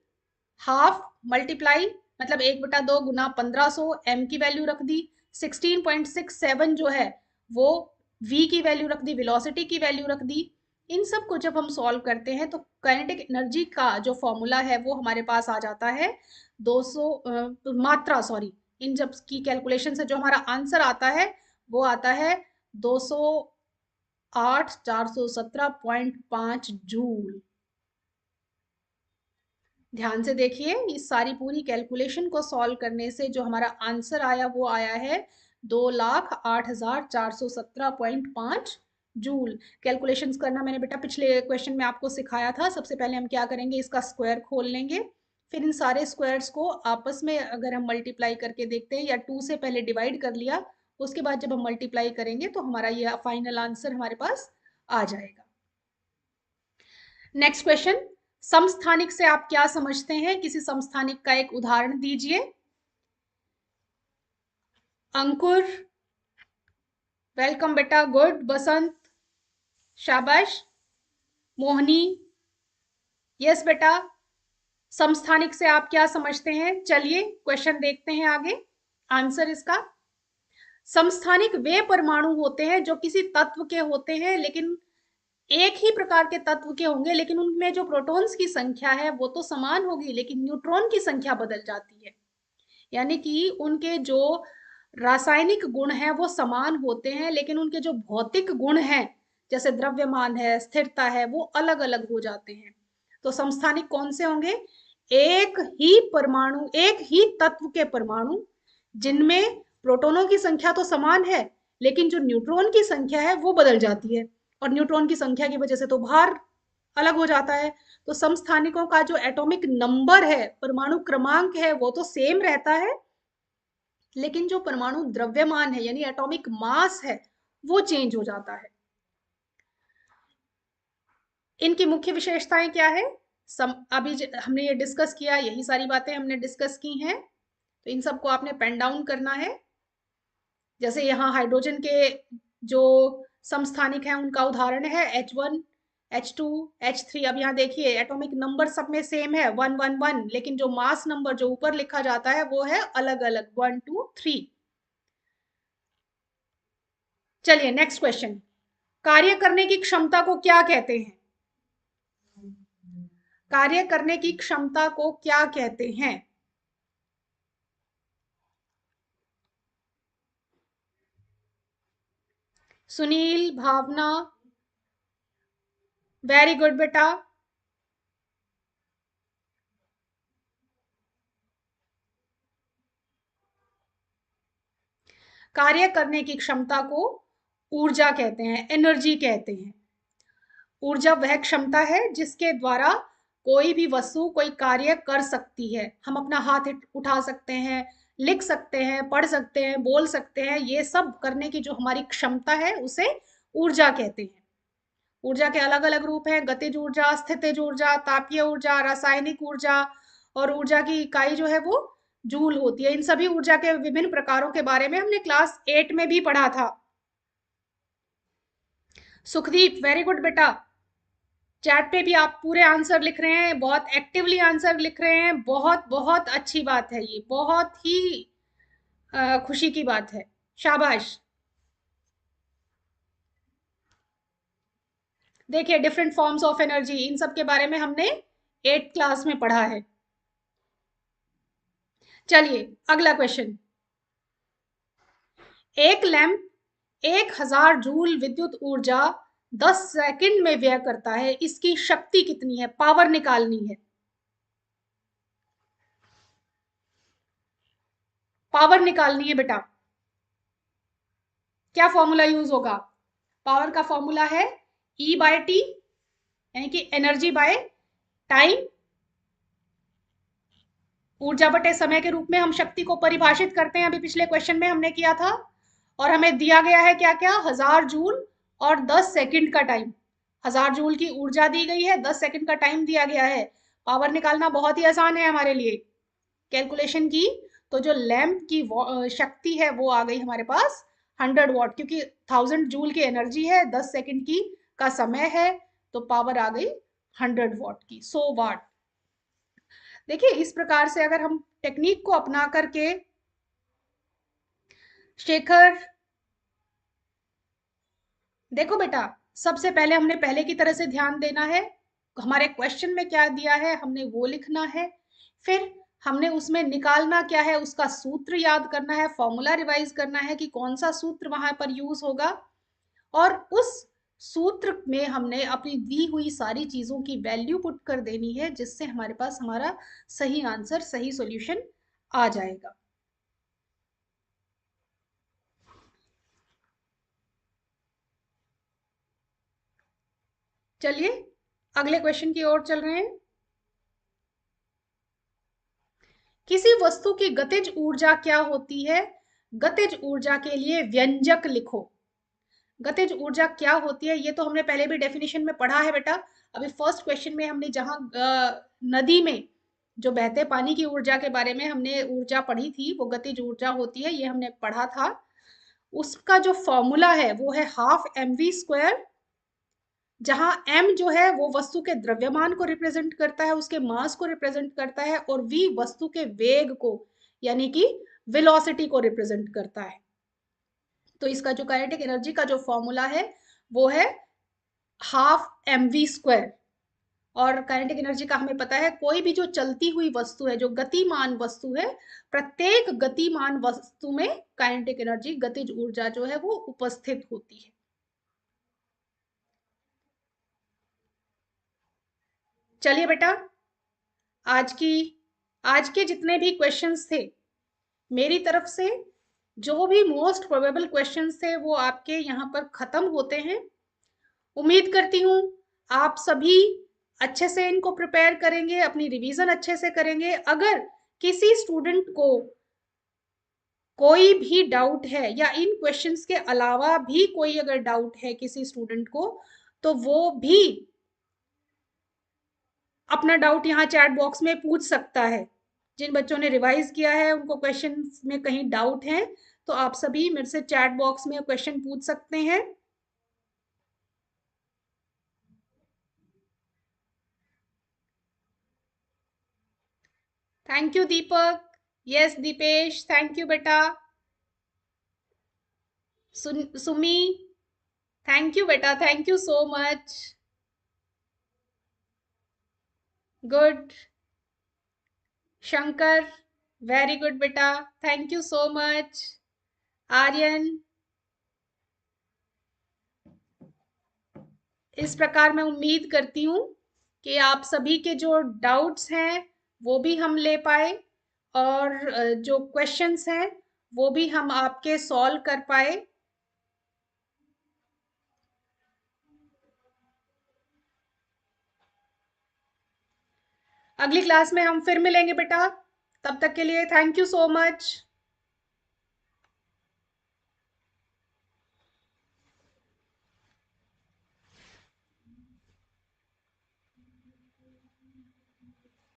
Speaker 1: हाफ मल्टीप्लाई मतलब 1/2 गुना 1500, एम की वैल्यू रख दी, 16.67 जो है वो v की वैल्यू रख दी, वेलोसिटी की वैल्यू रख दी। इन सब को जब हम सॉल्व करते हैं तो काइनेटिक एनर्जी का जो फॉर्मूला है वो हमारे पास आ जाता है 200 मात्रा, सॉरी, इन जब की कैलकुलेशन से जो हमारा आंसर आता है वो आता है 208,417.5 जूल। ध्यान से देखिए, इस सारी पूरी कैलकुलेशन को सॉल्व करने से जो हमारा आंसर आया वो आया है 2,08,417.5 जूल। कैलकुलेशंस करना मैंने बेटा पिछले क्वेश्चन में आपको सिखाया था। सबसे पहले हम क्या करेंगे, इसका स्क्वायर खोल लेंगे, फिर इन सारे स्क्वायर्स को आपस में अगर हम मल्टीप्लाई करके देखते हैं, या 2 से पहले डिवाइड कर लिया, उसके बाद जब हम मल्टीप्लाई करेंगे तो हमारा ये फाइनल आंसर हमारे पास आ जाएगा। नेक्स्ट क्वेश्चन, समस्थानिक से आप क्या समझते हैं? किसी समस्थानिक का एक उदाहरण दीजिए। अंकुर, वेलकम बेटा, गुड। बसंत, शाबाश। मोहनी, यस बेटा। समस्थानिक से आप क्या समझते हैं? चलिए क्वेश्चन देखते हैं आगे, आंसर इसका। समस्थानिक वे परमाणु होते हैं जो किसी तत्व के होते हैं, लेकिन एक ही प्रकार के तत्व के होंगे, लेकिन उनमें जो प्रोटॉन्स की संख्या है वो तो समान होगी, लेकिन न्यूट्रॉन की संख्या बदल जाती है। यानी कि उनके जो रासायनिक गुण हैं वो समान होते हैं, लेकिन उनके जो भौतिक गुण हैं, जैसे द्रव्यमान है, स्थिरता है, वो अलग अलग हो जाते हैं। तो समस्थानिक कौन से होंगे? एक ही परमाणु, एक ही तत्व के परमाणु जिनमें प्रोटॉनों की संख्या तो समान है, लेकिन जो न्यूट्रॉन की संख्या है वो बदल जाती है, और न्यूट्रॉन की संख्या की वजह से तो भार अलग हो जाता है। तो समस्थानिकों का जो एटॉमिक नंबर है, परमाणु क्रमांक है, वो तो सेम रहता है, लेकिन जो परमाणु द्रव्यमान है यानी एटॉमिक मास है वो चेंज हो जाता है। इनकी मुख्य विशेषताएं क्या है? अभी हमने ये डिस्कस किया, यही सारी बातें हमने डिस्कस की हैं, तो इन सबको आपने पेन डाउन करना है। जैसे यहाँ हाइड्रोजन के जो समस्थानिक हैं उनका उदाहरण है H1, H2, H3। अब यहाँ देखिए एटॉमिक नंबर सब में सेम है 111, लेकिन जो मास नंबर जो ऊपर लिखा जाता है वो है अलग अलग 1, 2, 3। चलिए नेक्स्ट क्वेश्चन, कार्य करने की क्षमता को क्या कहते हैं? कार्य करने की क्षमता को क्या कहते हैं? सुनील, भावना, वेरी गुड बेटा। कार्य करने की क्षमता को ऊर्जा कहते हैं, एनर्जी कहते हैं। ऊर्जा वह क्षमता है जिसके द्वारा कोई भी वस्तु कोई कार्य कर सकती है। हम अपना हाथ उठा सकते हैं, लिख सकते हैं, पढ़ सकते हैं, बोल सकते हैं, ये सब करने की जो हमारी क्षमता है उसे ऊर्जा कहते हैं। ऊर्जा के अलग अलग रूप हैं, गतिज ऊर्जा, स्थितिज ऊर्जा, तापीय ऊर्जा, रासायनिक ऊर्जा, और ऊर्जा की इकाई जो है वो जूल होती है। इन सभी ऊर्जा के विभिन्न प्रकारों के बारे में हमने क्लास 8 में भी पढ़ा था। सुखदीप, वेरी गुड बेटा। चैट पे भी आप पूरे आंसर लिख रहे हैं, बहुत एक्टिवली आंसर लिख रहे हैं, बहुत बहुत अच्छी बात है, ये बहुत ही खुशी की बात है, शाबाश। देखिए, डिफरेंट फॉर्म्स ऑफ एनर्जी, इन सब के बारे में हमने 8th क्लास में पढ़ा है। चलिए अगला क्वेश्चन। एक लैंप 1000 जूल विद्युत ऊर्जा 10 सेकंड में व्यय करता है, इसकी शक्ति कितनी है? पावर निकालनी है, पावर निकालनी है बेटा। क्या फॉर्मूला यूज होगा? पावर का फॉर्मूला है E बाय टी, यानी कि एनर्जी बाय टाइम। ऊर्जा बटे समय के रूप में हम शक्ति को परिभाषित करते हैं, अभी पिछले क्वेश्चन में हमने किया था। और हमें दिया गया है क्या क्या? 1000 जूल और 10 सेकंड का टाइम। 1000 जूल की ऊर्जा दी गई है, 10 सेकंड का टाइम दिया गया है। पावर निकालना बहुत ही आसान है हमारे लिए। कैलकुलेशन की तो जो लैंप की शक्ति है वो आ गई हमारे पास 100 वॉट, क्योंकि 1000 जूल की एनर्जी है, 10 सेकंड की का समय है, तो पावर आ गई 100 वॉट की, 100 वाट। देखिए, इस प्रकार से अगर हम टेक्निक को अपना करके, शेखर देखो बेटा, सबसे पहले हमने पहले की तरह से ध्यान देना है। हमारे क्वेश्चन में क्या दिया है हमने वो लिखना है, फिर हमने उसमें निकालना क्या है उसका सूत्र याद करना है, फॉर्मूला रिवाइज करना है कि कौन सा सूत्र वहां पर यूज होगा, और उस सूत्र में हमने अपनी दी हुई सारी चीजों की वैल्यू पुट कर देनी है, जिससे हमारे पास हमारा सही आंसर, सही सॉल्यूशन आ जाएगा। चलिए अगले क्वेश्चन की ओर चल रहे हैं। किसी वस्तु की गतिज ऊर्जा क्या होती है? गतिज ऊर्जा के लिए व्यंजक लिखो। गतिज ऊर्जा क्या होती है ये तो हमने पहले भी डेफिनेशन में पढ़ा है बेटा। अभी फर्स्ट क्वेश्चन में हमने जहां नदी में जो बहते पानी की ऊर्जा के बारे में हमने ऊर्जा पढ़ी थी, वो गतिज ऊर्जा होती है, ये हमने पढ़ा था। उसका जो फॉर्मूला है वो है हाफ mv², जहां m जो है वो वस्तु के द्रव्यमान को रिप्रेजेंट करता है, उसके मास को रिप्रेजेंट करता है, और v वस्तु के वेग को, यानी कि वेलोसिटी को रिप्रेजेंट करता है। तो इसका जो काइनेटिक एनर्जी का जो फॉर्मूला है वो है हाफ mv²। और काइनेटिक एनर्जी का हमें पता है, कोई भी जो चलती हुई वस्तु है, जो गतिमान वस्तु है, प्रत्येक गतिमान वस्तु में काइनेटिक एनर्जी, गतिज ऊर्जा जो है वो उपस्थित होती है। चलिए बेटा, आज की आज के जितने भी क्वेश्चंस थे मेरी तरफ से, जो भी मोस्ट प्रोबेबल क्वेश्चंस थे वो आपके यहाँ पर खत्म होते हैं। उम्मीद करती हूँ आप सभी अच्छे से इनको प्रिपेयर करेंगे, अपनी रिवीजन अच्छे से करेंगे। अगर किसी स्टूडेंट को कोई भी डाउट है, या इन क्वेश्चंस के अलावा भी कोई अगर डाउट है किसी स्टूडेंट को, तो वो भी अपना डाउट यहाँ चैट बॉक्स में पूछ सकता है। जिन बच्चों ने रिवाइज किया है, उनको क्वेश्चन में कहीं डाउट है, तो आप सभी मेरे से चैट बॉक्स में क्वेश्चन पूछ सकते हैं। Thank you Deepak. Yes Deepesh, thank you बेटा। सुमी, थैंक यू बेटा, thank you so much. Good. Shankar, very good बेटा, thank you so much. Aryan, इस प्रकार मैं उम्मीद करती हूँ कि आप सभी के जो डाउट्स हैं वो भी हम ले पाए, और जो क्वेश्चंस हैं वो भी हम आपके सॉल्व कर पाए। अगली क्लास में हम फिर मिलेंगे बेटा। तब तक के लिए थैंक यू सो मच।